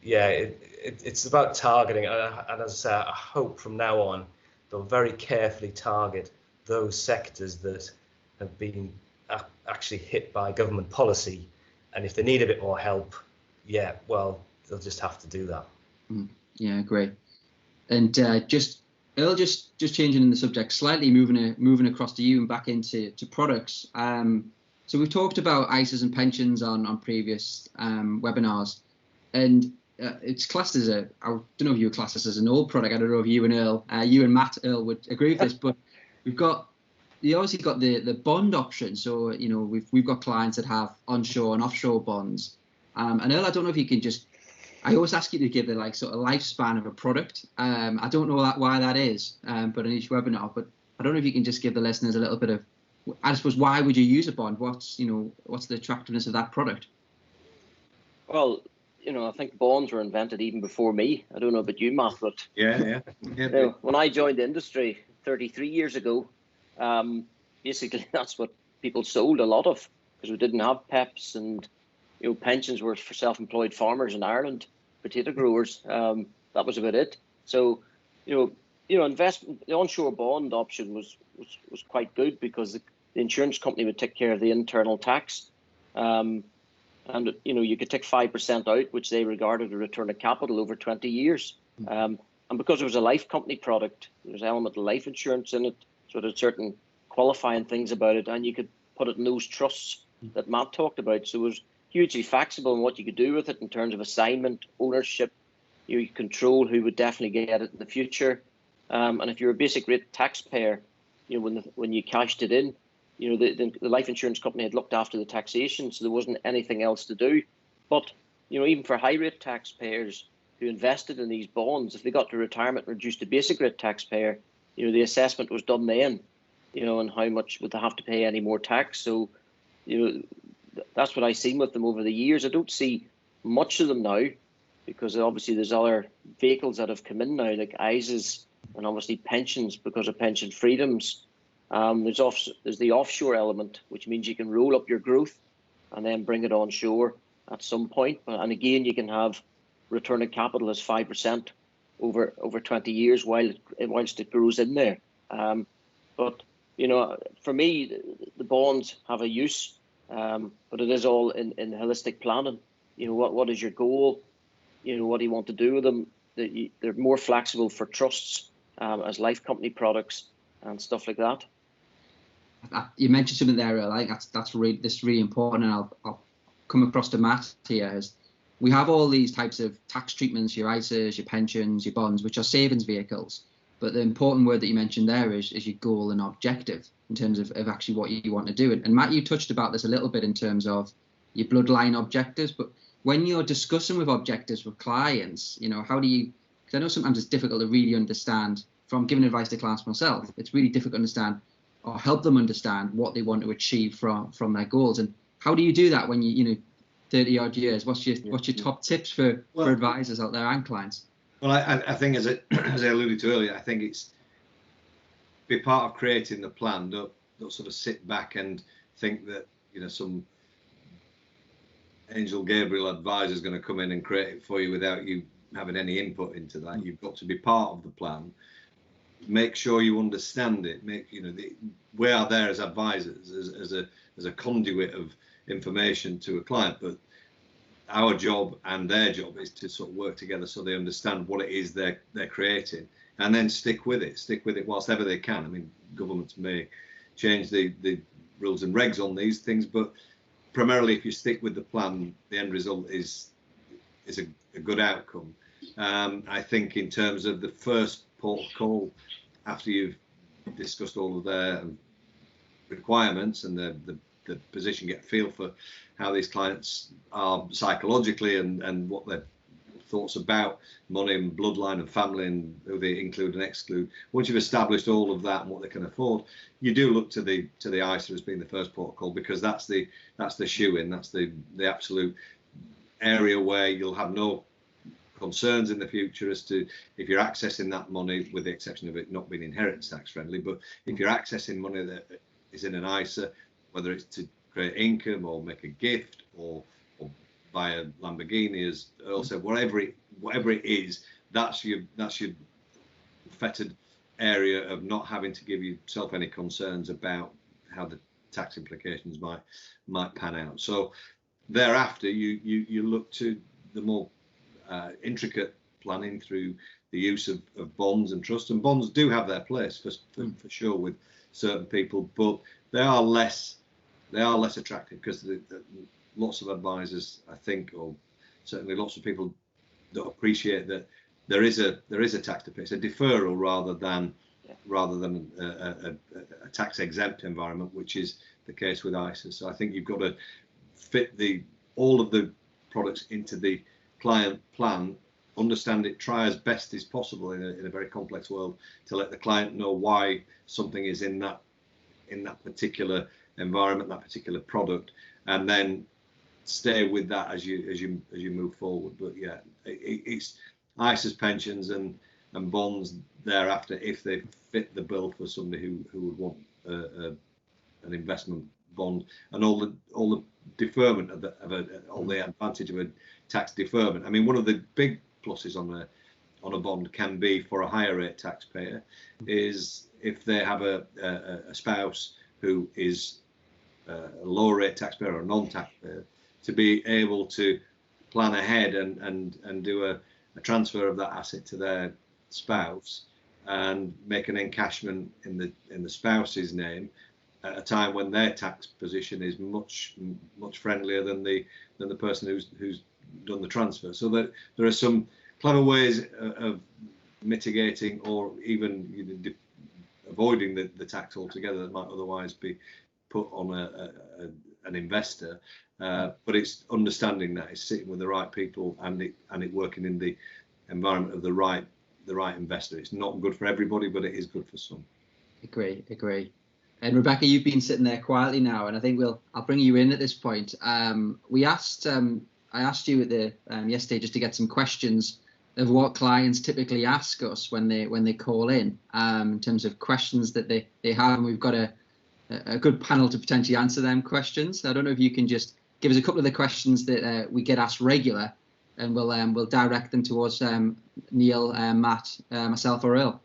yeah, it's about targeting, and as I say, I hope from now on they'll very carefully target those sectors that have been actually hit by government policy, and if they need a bit more help, yeah, well, they'll just have to do that. Yeah, great. And Earl, just changing the subject slightly, moving across to you and back into products. So we've talked about ISAs and pensions on previous webinars, and it's classed as I don't know if you would class this as an old product. I don't know if you and Earl, you and Matt, Earl, would agree with this, but you obviously got the bond option. So we've got clients that have onshore and offshore bonds. And Earl, I don't know if you can I always ask you to give the sort of lifespan of a product. I don't know why that is, but in each webinar. But I don't know if you can just give the listeners a little bit of, I suppose, why would you use a bond? What's the attractiveness of that product? Well, I think bonds were invented even before me. I don't know about you, Matt, but yeah. When I joined the industry 33 years ago, basically that's what people sold a lot of, because we didn't have PEPs, and pensions were for self-employed farmers in Ireland, potato growers. That was about it. So, investment, the onshore bond option was quite good, because the insurance company would take care of the internal tax. And you could take 5% out, which they regarded a return of capital over 20 years. And because it was a life company product, there was an element of life insurance in it, so there's certain qualifying things about it, and you could put it in those trusts that Matt talked about. So it was hugely flexible in what you could do with it in terms of assignment, ownership. You control who would definitely get it in the future. And if you're a basic rate taxpayer, when you cashed it in, the life insurance company had looked after the taxation, so there wasn't anything else to do. But even for high rate taxpayers who invested in these bonds, if they got to retirement and reduced to basic rate taxpayer, the assessment was done then, and how much would they have to pay any more tax. So that's what I've seen with them over the years. I don't see much of them now, because obviously there's other vehicles that have come in now, like ISAs and obviously pensions, because of pension freedoms. There's the offshore element, which means you can roll up your growth and then bring it onshore at some point. And again, you can have return of capital as 5% over 20 years whilst it grows in there. But for me, the bonds have a use, but it is all in holistic planning. What is your goal? What do you want to do with them? They're more flexible for trusts as life company products and stuff like that. You mentioned something there, Earl. I think that's really important, and I'll come across to Matt here. Is we have all these types of tax treatments, your ISAs, your pensions, your bonds, which are savings vehicles. But the important word that you mentioned there is your goal and objective in terms of actually what you want to do. And Matt, you touched about this a little bit in terms of your bloodline objectives. But when you're discussing with objectives with clients, how do you? Because I know sometimes it's difficult to really understand. From giving advice to clients myself, it's really difficult to understand or help them understand what they want to achieve from their goals. And how do you do that when 30 odd years? What's your top tips for advisors out there and clients? Well, I think as I alluded to earlier, I think it's be part of creating the plan. Don't sort of sit back and think that some Angel Gabriel advisor is going to come in and create it for you without you having any input into that. You've got to be part of the plan. Make sure you understand it. We are there as advisors, as a conduit of information to a client, but our job and their job is to sort of work together so they understand what it is they're creating, and then stick with it whilst ever they can. I mean, governments may change the rules and regs on these things, but primarily if you stick with the plan, the end result is a good outcome. I think in terms of the first port of call, after you've discussed all of their requirements and the position, get a feel for how these clients are psychologically and what their thoughts about money and bloodline and family and who they include and exclude. Once you've established all of that and what they can afford, you do look to the ISA as being the first port of call, because that's the shoe-in, that's the absolute area where you'll have no concerns in the future as to if you're accessing that money, with the exception of it not being inheritance tax friendly. But if you're accessing money that is in an ISA, whether it's to create income or make a gift or buy a Lamborghini, as Earl said, whatever it is, that's your fettered area of not having to give yourself any concerns about how the tax implications might pan out. So thereafter, you look to the more intricate planning through the use of bonds and trust, and bonds do have their place for sure with certain people, but they are less attractive because lots of advisors, I think, or certainly lots of people don't appreciate that there is a tax to pay. It's a deferral rather than a tax exempt environment, which is the case with ISAs. So I think you've got to fit all of the products into the client plan, understand it, try as best as possible in a very complex world to let the client know why something is in that particular environment, that particular product, and then stay with that as you move forward. But yeah, it's ISAs, pensions, and bonds thereafter if they fit the bill for somebody who would want an investment bond, and all the deferment of all the advantage of a tax deferment. I mean, one of the big pluses on a bond can be for a higher rate taxpayer is if they have a spouse who is a lower rate taxpayer or a non-taxpayer, to be able to plan ahead and do a transfer of that asset to their spouse and make an encashment in the spouse's name at a time when their tax position is much friendlier than the person who's done the transfer. So that there are some clever ways of mitigating or even avoiding the tax altogether that might otherwise be put on an investor. But it's understanding that it's sitting with the right people and it working in the environment of the right investor. It's not good for everybody, but it is good for some. Agree. And Rebecca, you've been sitting there quietly now, and I think I'll bring you in at this point. I asked you at the yesterday just to get some questions of what clients typically ask us when they call in terms of questions that they have, and we've got a good panel to potentially answer them questions. I don't know if you can just give us a couple of the questions that we get asked regular, and we'll direct them towards Neil, Matt, myself, or Earl.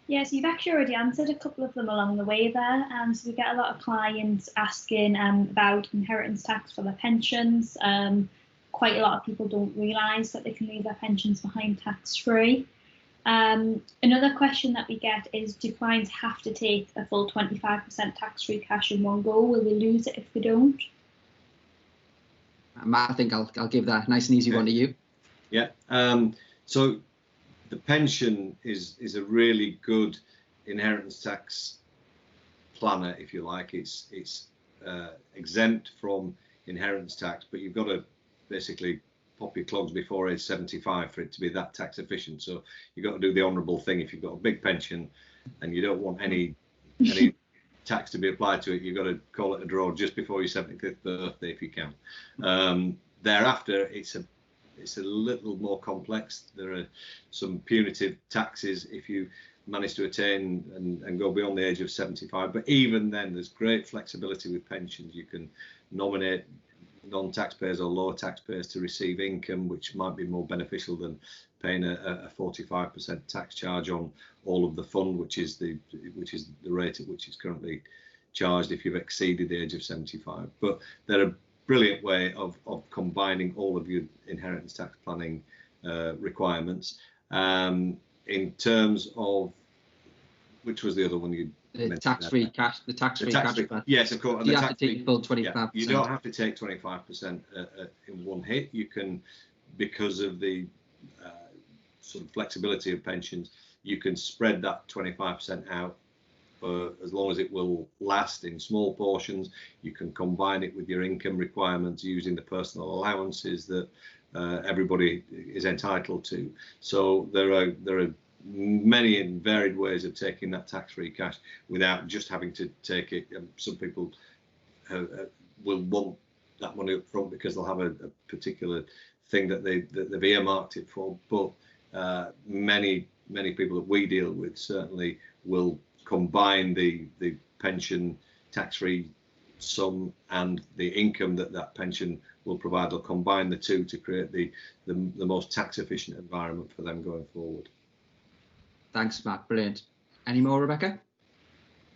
Yeah, so you've actually already answered a couple of them along the way there. So we get a lot of clients asking about inheritance tax for their pensions. Quite a lot of people don't realise that they can leave their pensions behind tax-free. Another question that we get is, do clients have to take a full 25% tax-free cash in one go? Will they lose it if they don't? Matt, I think I'll give that nice and easy one to you. Yeah. So the pension is a really good inheritance tax planner, if you like. It's exempt from inheritance tax, but you've got to basically pop your clogs before age 75 for it to be that tax efficient. So you've got to do the honourable thing. If you've got a big pension and you don't want any tax to be applied to it, you've got to call it a draw just before your 75th birthday if you can. Thereafter, it's a little more complex. There are some punitive taxes if you manage to attain and go beyond the age of 75. But even then, there's great flexibility with pensions. You can nominate non-taxpayers or lower taxpayers to receive income, which might be more beneficial than paying a 45% tax charge on all of the fund, which is the rate at which it's currently charged if you've exceeded the age of 75. But they're a brilliant way of combining all of your inheritance tax planning requirements. In terms of, which was the other one you the tax-free cash, the tax-free cash. Yes, of course. You have to take full 25%. Yeah, you don't have to take 25% in one hit. You can, because of the sort of flexibility of pensions, you can spread that 25% out for as long as it will last in small portions. You can combine it with your income requirements using the personal allowances that everybody is entitled to. So there are many and varied ways of taking that tax-free cash without just having to take it. Some people will want that money up front because they'll have a particular thing that they've earmarked it for. But many people that we deal with certainly will combine the pension tax-free sum and the income that that pension will provide. They'll combine the two to create the most tax efficient environment for them going forward. Thanks, Matt. Brilliant. Any more, Rebecca?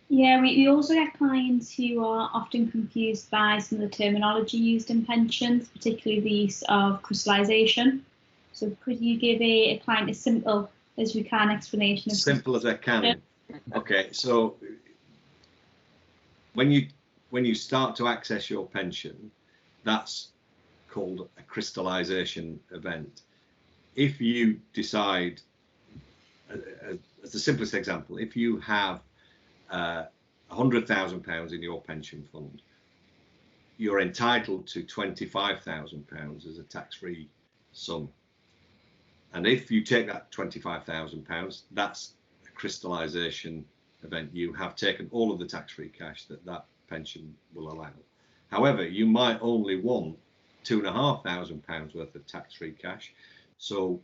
Yeah, we also get clients who are often confused by some of the terminology used in pensions, particularly the use of crystallization. So could you give a client as simple as we can explanation of simple as I can? Okay, so when you start to access your pension, that's called a crystallization event. If you decide, as the simplest example, if you have £100,000 in your pension fund, you're entitled to £25,000 as a tax-free sum. And if you take that £25,000, that's a crystallization event. You have taken all of the tax-free cash that pension will allow. However, you might only want £2,500 worth of tax-free cash. So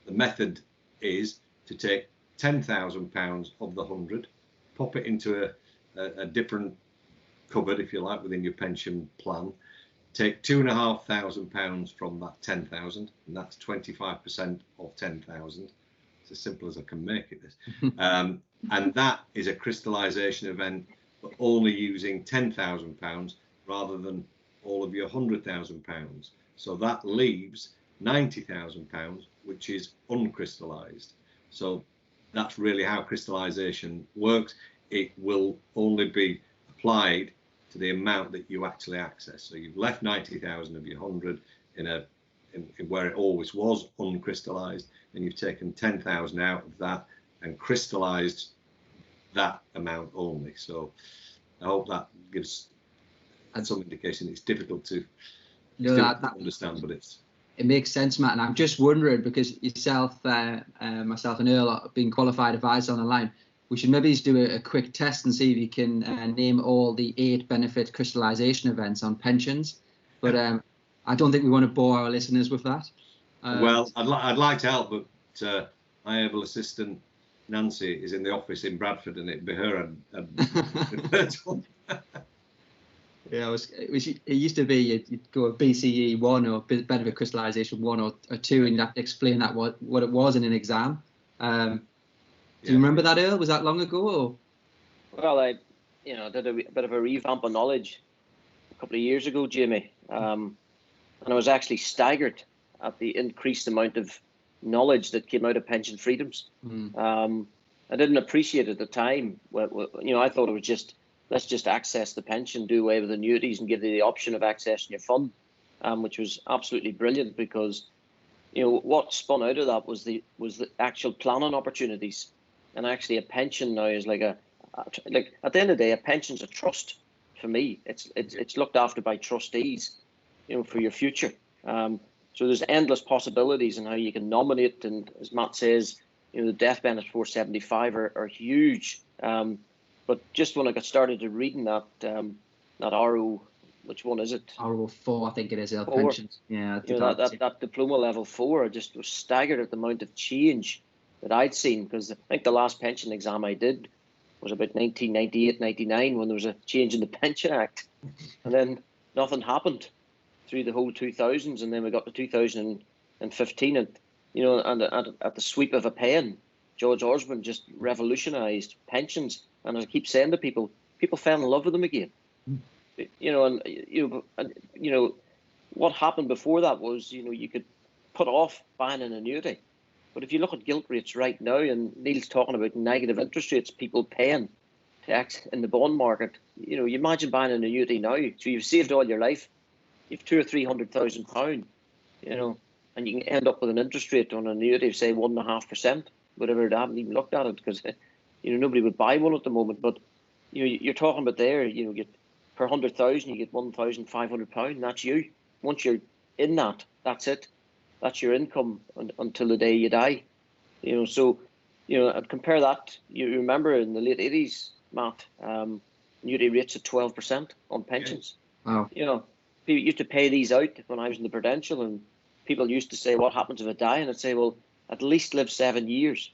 the method is to take £10,000 of the 100, pop it into a different cupboard, if you like, within your pension plan. Take £2,500 from that 10,000, and that's 25% of 10,000. It's as simple as I can make it. And that is a crystallization event, but only using £10,000 rather than all of your £100,000. So that leaves £90,000, which is uncrystallized. So that's really how crystallization works. It will only be applied to the amount that you actually access. So you've left 90,000 of your 100 in where it always was uncrystallized, and you've taken 10,000 out of that and crystallized that amount only. So I hope that gives some indication. It's difficult to understand, but it makes sense, Matt. And I'm just wondering, because yourself, myself and Earl are being qualified advisors on the line, we should maybe just do a quick test and see if you can name all the 8 benefit crystallization events on pensions. But I don't think we want to bore our listeners with that. Well, I'd like to help, but my able assistant Nancy is in the office in Bradford, and it'd be her I'd Yeah, it used to be you'd go a BCE 1 or benefit crystallization 1 or 2, and you'd have to explain that what it was in an exam. Do you remember that, Earl? Was that long ago? Or? Well, I did a bit of a revamp of knowledge a couple of years ago, Jamie, and I was actually staggered at the increased amount of knowledge that came out of pension freedoms. I didn't appreciate it at the time. I thought it was just, let's just access the pension, do away with annuities, and give you the option of accessing your fund, which was absolutely brilliant, because what spun out of that was the actual planning opportunities. And actually, a pension now is like at the end of the day, a pension's a trust for me. It's looked after by trustees, for your future. So there's endless possibilities in how you can nominate, and as Matt says, the death benefits for 75 are huge. But just when I got started to reading that RO, which one is it? RO 4, I think it is. Pensions. Yeah. That diploma level 4, I just was staggered at the amount of change that I'd seen, because I think the last pension exam I did was about 1998, 99, when there was a change in the Pension Act, and then nothing happened through the whole 2000s, and then we got to 2015, and at the sweep of a pen, George Osborne just revolutionised pensions, and as I keep saying to people fell in love with them again. What happened before that was you could put off buying an annuity. But if you look at gilt rates right now, and Neil's talking about negative interest rates people paying tax in the bond market, you imagine buying an annuity now. So you've saved all your life, you've £200,000 or £300,000, and you can end up with an interest rate on an annuity of say 1.5%, whatever. I haven't even looked at it, because nobody would buy one at the moment. But you're talking about there, you get per 100,000 you get £1,500. That's you. Once you're in that, that's it. That's your income until the day you die. So I'd compare that. You remember in the late 80s, Matt, annuity rates at 12% on pensions. Wow. People used to pay these out when I was in the Prudential, and people used to say, what happens if I die? And I'd say, well, at least live 7 years.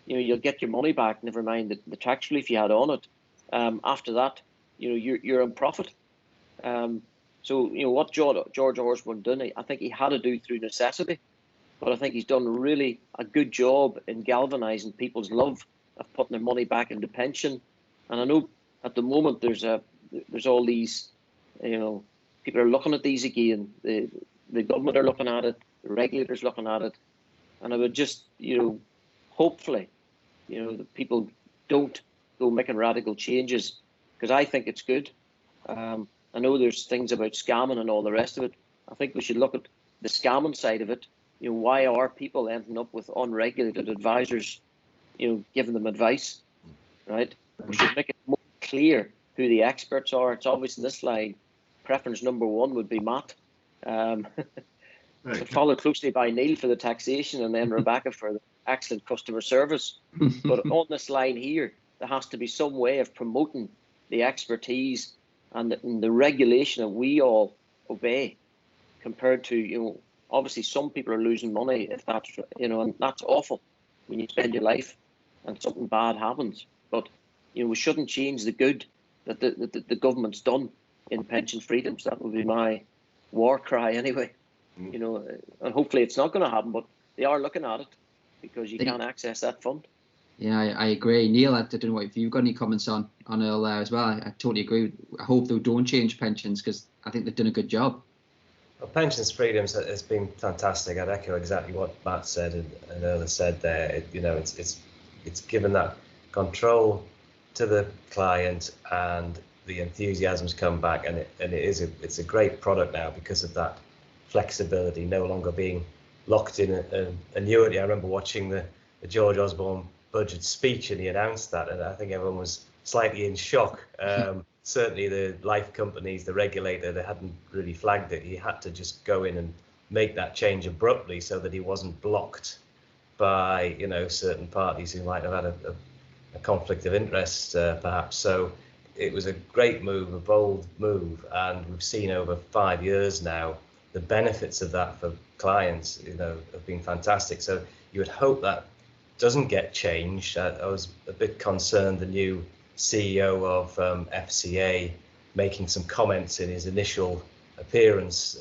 You'll get your money back, never mind the tax relief you had on it. After that, you're in profit. So what George Osborne done, I think he had to do through necessity, but I think he's done really a good job in galvanising people's love of putting their money back into pension. And I know at the moment there's all these, people are looking at these again. The government are looking at it, the regulators looking at it, and I would just, hopefully, that people don't go making radical changes, because I think it's good. I know there's things about scamming and all the rest of it. I think we should look at the scamming side of it. Why are people ending up with unregulated advisors, giving them advice, right? We should make it more clear who the experts are. It's obvious in this slide. Preference number 1 would be Matt, followed closely by Neil for the taxation, and then Rebecca for the excellent customer service. But on this line here, there has to be some way of promoting the expertise and the regulation that we all obey, compared to, obviously some people are losing money, if that's, and that's awful when you spend your life and something bad happens. But, we shouldn't change the good that the government's done in pension freedoms. That would be my war cry anyway. And hopefully it's not going to happen, but they are looking at it, because you can't access that fund. Yeah, I agree. Neil, I don't know if you've got any comments on Earl there as well. I totally agree. I hope they don't change pensions, because I think they've done a good job. Well, pensions freedoms has been fantastic. I'd echo exactly what Matt said and Earl has said there. It's given that control to the client, and the enthusiasm's come back, and it's a great product now because of that flexibility, no longer being locked in an annuity. I remember watching the George Osborne budget speech, and he announced that, and I think everyone was slightly in shock. Certainly the life companies, the regulator, they hadn't really flagged it. He had to just go in and make that change abruptly so that he wasn't blocked by certain parties who might have had a conflict of interest, perhaps. So it was a great move, a bold move, and we've seen over 5 years now the benefits of that for clients, have been fantastic. So you would hope that doesn't get changed. I was a bit concerned, the new CEO of FCA making some comments in his initial appearance,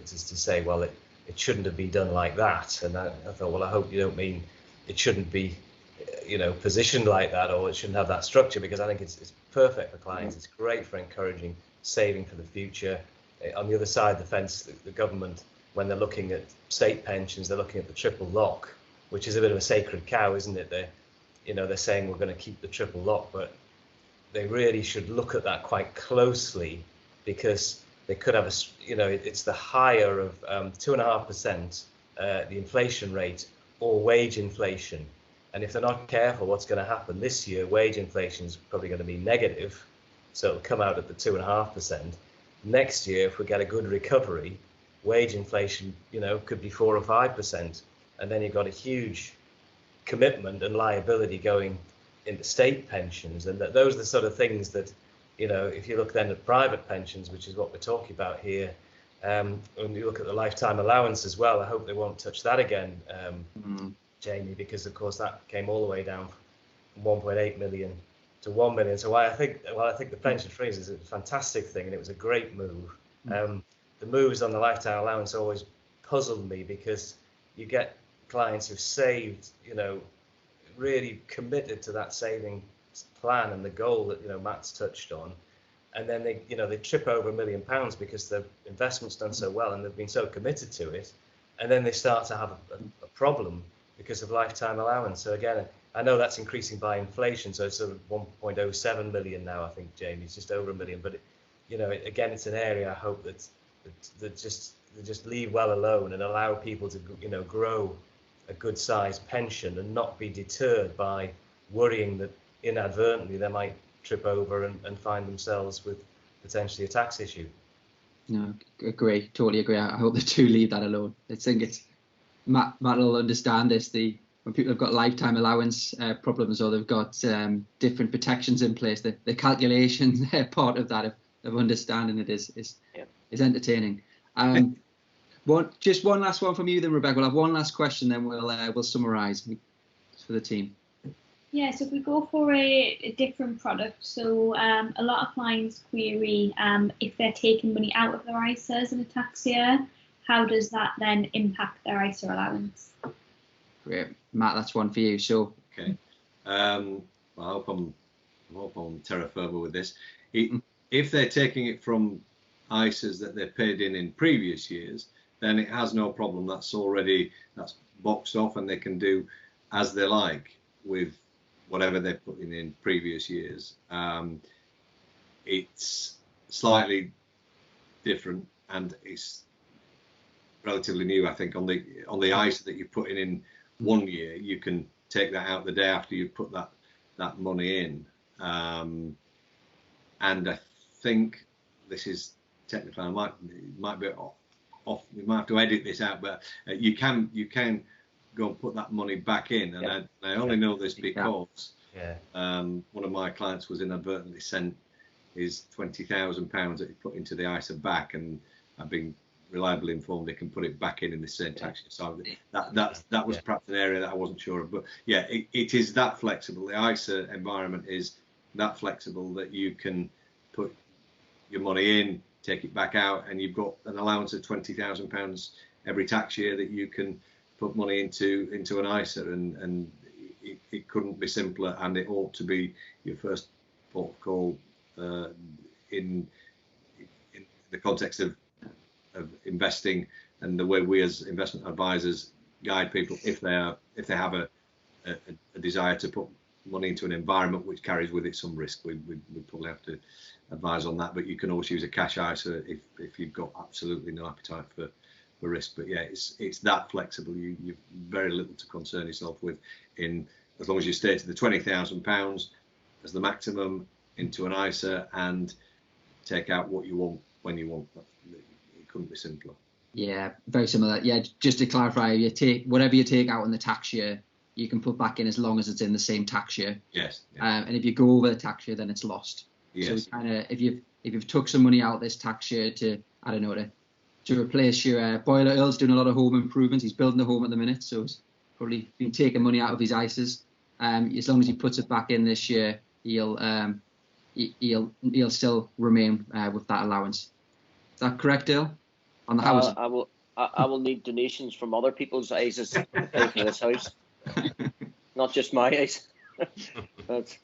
just to say, well, it shouldn't have been done like that. And I thought, well, I hope you don't mean it shouldn't be, positioned like that, or it shouldn't have that structure, because I think it's perfect for clients. It's great for encouraging saving for the future. On the other side of the fence, the government, when they're looking at state pensions, they're looking at the triple lock, which is a bit of a sacred cow, isn't it? They're saying we're going to keep the triple lock, but they really should look at that quite closely, because they could have it's the higher of 2.5%, the inflation rate, or wage inflation. And if they're not careful, what's going to happen this year? Wage inflation is probably going to be negative, so it'll come out at the 2.5%. Next year, if we get a good recovery, wage inflation, could be 4 or 5%, and then you've got a huge commitment and liability going into state pensions. And those are the sort of things that, if you look then at private pensions, which is what we're talking about here, when you look at the lifetime allowance as well, I hope they won't touch that again, Jamie, because of course that came all the way down from 1.8 million to 1 million. So I think the pension freeze is a fantastic thing, and it was a great move. The moves on the lifetime allowance always puzzled me, because you get clients who've saved, really committed to that saving plan and the goal that Matt's touched on, and then they trip over £1 million because the investment's done so well and they've been so committed to it, and then they start to have a problem because of lifetime allowance. So again, I know that's increasing by inflation, so it's sort of 1.07 million now, I think, Jamie. It's just over 1 million, but again, it's an area I hope that just leave well alone and allow people to grow a good sized pension and not be deterred by worrying that inadvertently they might trip over and find themselves with potentially a tax issue. No, agree, totally agree. I hope they do leave that alone. I think Matt will understand this. When people have got lifetime allowance problems, or they've got different protections in place, the calculation part of that of understanding it is entertaining. Just one last one from you then, Rebecca. We'll have one last question, then we'll summarise for the team. Yeah, so if we go for a different product, so a lot of clients query if they're taking money out of their ISAs in a tax year, how does that then impact their ISA allowance? Great, Matt, that's one for you. So, okay, well, I hope I'm terra firma with this. If they're taking it from ISAs that they're paid in previous years, then it has no problem. That's boxed off, and they can do as they like with whatever they're putting in previous years. It's slightly different, and it's relatively new, I think. On the ISA that you're putting in one year, you can take that out the day after you put that money in. And I think this is technically, it might be off. We might have to edit this out, but you can go and put that money back in. And I only know this because one of my clients was inadvertently sent his £20,000 that he put into the ISA back, and I've been reliably informed they can put it back in the same tax year. So that was perhaps an area that I wasn't sure of. But yeah, it is that flexible. The ISA environment is that flexible that you can put your money in, take it back out, and you've got an allowance of £20,000 every tax year that you can put money into an ISA, and it couldn't be simpler, and it ought to be your first port of call in the context of investing, and the way we as investment advisors guide people if they have a desire to put money into an environment which carries with it some risk. We probably have to advise on that, but you can always use a cash ISA if you've got absolutely no appetite for risk. But yeah, it's that flexible. You've very little to concern yourself with, as long as you stay to the £20,000 as the maximum into an ISA and take out what you want when you want. It couldn't be simpler. Yeah, very similar. Yeah, just to clarify, you take whatever you take out in the tax year, you can put back in as long as it's in the same tax year. Yes. And if you go over the tax year, then it's lost. Yes. So kind of if you've took some money out this tax year to replace your boiler, Earl's doing a lot of home improvements. He's building a home at the minute, so he's probably been taking money out of his ISAs. As long as he puts it back in this year, he'll still remain with that allowance. Is that correct, Earl? On the house. I will need donations from other people's ISAs to pay for this house, not just my ISA. But,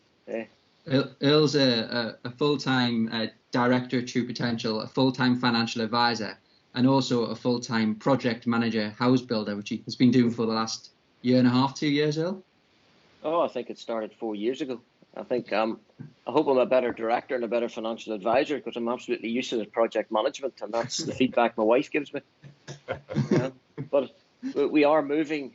Earl's a full-time director at True Potential, a full-time financial advisor, and also a full-time project manager, house builder, which he has been doing for the last year and a half, 2 years, Earl. Oh, I think it started 4 years ago. I think I hope I'm a better director and a better financial advisor, because I'm absolutely useless at project management, and that's the feedback my wife gives me. Yeah. But we are moving.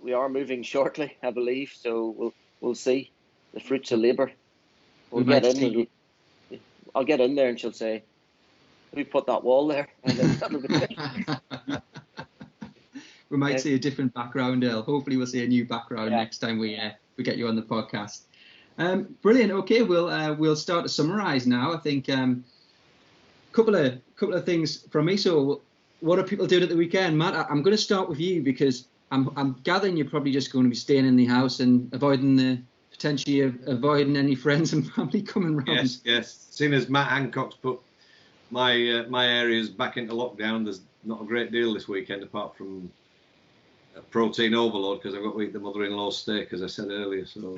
We are moving shortly, I believe. So we'll see the fruits of labour. I'll get in there, and she'll say, "We put that wall there." And then that'll be it. We might see a different background, Earl. Hopefully, we'll see a new background next time we get you on the podcast. Brilliant. Okay, we'll start to summarise now. I think couple of things from me. So, what are people doing at the weekend, Matt? I'm going to start with you, because I'm gathering you're probably just going to be staying in the house and potentially avoiding any friends and family coming round. Yes. Seeing as Matt Hancock's put my areas back into lockdown, there's not a great deal this weekend apart from a protein overload, because I've got to eat the mother-in-law's steak, as I said earlier. So,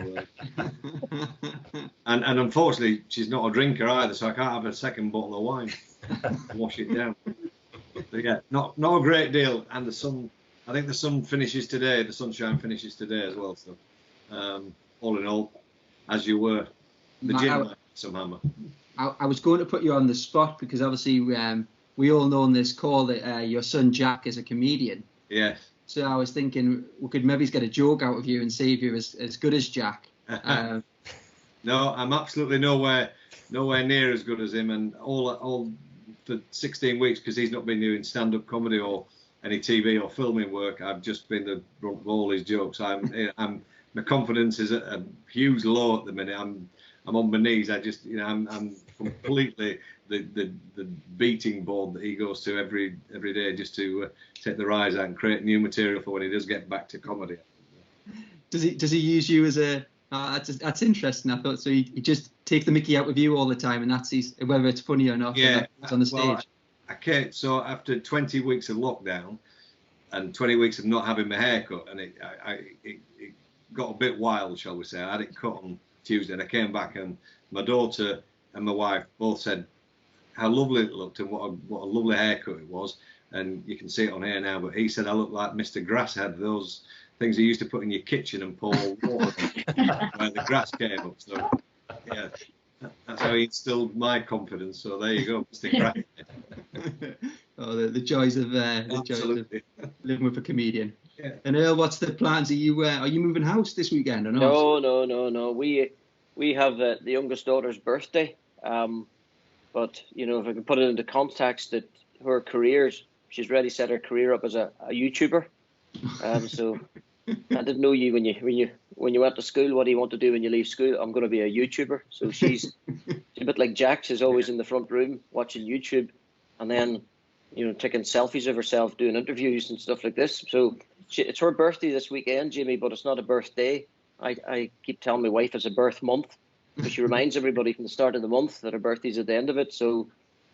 and unfortunately, she's not a drinker either, so I can't have a second bottle of wine and wash it down. But yeah, not a great deal. And the sun, I think the sun finishes today. The sunshine finishes today as well. So, all in all, as you were, the gym somehow. I was going to put you on the spot, because obviously we all know on this call that your son Jack is a comedian. Yes. So I was thinking we could maybe get a joke out of you and see if you're as good as Jack. No, I'm absolutely nowhere near as good as him, and all for 16 weeks, because he's not been doing stand-up comedy or any TV or filming work. I've just been the brunt of all his jokes. My confidence is at a huge low at the minute. I'm on my knees. I'm completely the beating board that he goes to every day, just to take the rise out and create new material for when he does get back to comedy. Does he use you as a That's interesting. I thought so. He just take the mickey out of you all the time, and that's whether it's funny or not. Yeah, it's on the stage. Well, I can't. So after 20 weeks of lockdown and 20 weeks of not having my hair cut, and it got a bit wild, shall we say. I had it cut on Tuesday, and I came back, and my daughter and my wife both said how lovely it looked and what a lovely haircut it was. And you can see it on here now, but he said I look like Mr. Grasshead, those things you used to put in your kitchen and pour water on where the grass came up. So yeah, that's how he instilled my confidence. So there you go, Mr. Grasshead. Oh, the joys of living with a comedian. Yeah. And Earl, what's the plans? Are you moving house this weekend or not? No. We have the youngest daughter's birthday. But if I can put it into context, that her careers, she's already set her career up as a YouTuber. So I didn't know you when you went to school. What do you want to do when you leave school? I'm going to be a YouTuber. So she's a bit like Jack. She's always in the front room watching YouTube, and then taking selfies of herself doing interviews and stuff like this. So it's her birthday this weekend, Jamie, but it's not a birthday. I keep telling my wife it's a birth month, but she reminds everybody from the start of the month that her birthday's at the end of it. So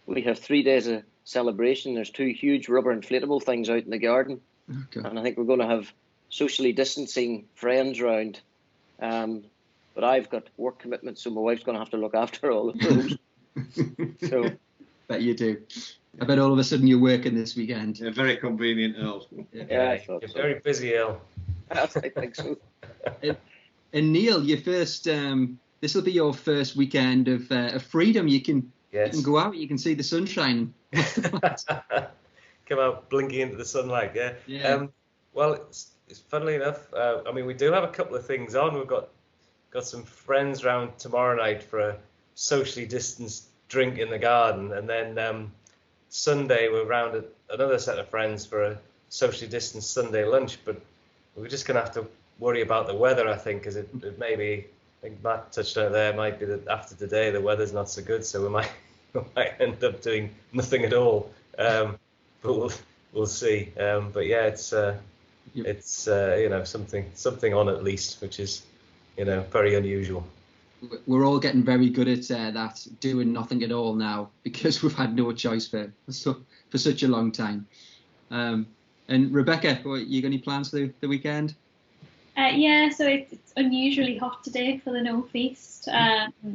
we have 3 days of celebration. There's 2 huge rubber inflatable things out in the garden. Okay. And I think we're going to have socially distancing friends round. But I've got work commitments, so my wife's going to have to look after all of those. So, bet you do. I bet all of a sudden you're working this weekend. Yeah, very convenient, Earl. Yeah, you're very busy, Earl. I think so. And Neil, your first. This will be your first weekend of freedom. You can go out. You can see the sunshine. Come out blinking into the sunlight. Yeah. Well, it's funnily enough. We do have a couple of things on. We've got some friends round tomorrow night for a socially distanced drink in the garden, and then Sunday we're round at another set of friends for a socially distanced Sunday lunch. But we're just going to have to worry about the weather, I think, because it may be. I think Matt touched on it there. It might be that after today the weather's not so good, so we might end up doing nothing at all. But we'll see. But yeah, it's something on at least, which is very unusual. We're all getting very good at that, doing nothing at all now, because we've had no choice for such a long time. And Rebecca, you got any plans for the weekend? So it's unusually hot today for the northeast.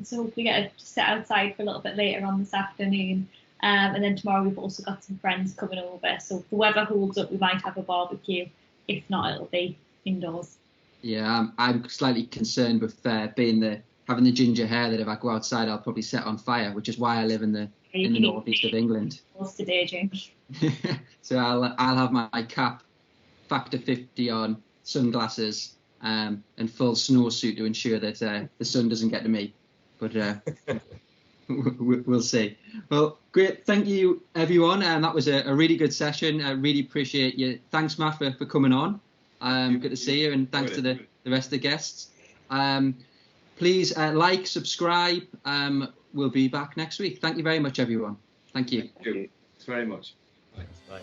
So we get to sit outside for a little bit later on this afternoon. And then tomorrow we've also got some friends coming over. So if the weather holds up, we might have a barbecue. If not, it'll be indoors. Yeah, I'm slightly concerned with having the ginger hair that if I go outside, I'll probably set on fire, which is why I live in the northeast of England. Today, James. So I'll have my cap, factor 50 on, sunglasses, and full snowsuit to ensure that the sun doesn't get to me. But we'll see. Well, great. Thank you, everyone. That was a really good session. I really appreciate you. Thanks, Matt, for coming on. Good to see you, and thanks to the rest of the guests. Please subscribe. We'll be back next week. Thank you very much, everyone. Thank you. Thank you. Thanks very much. Thanks. Bye.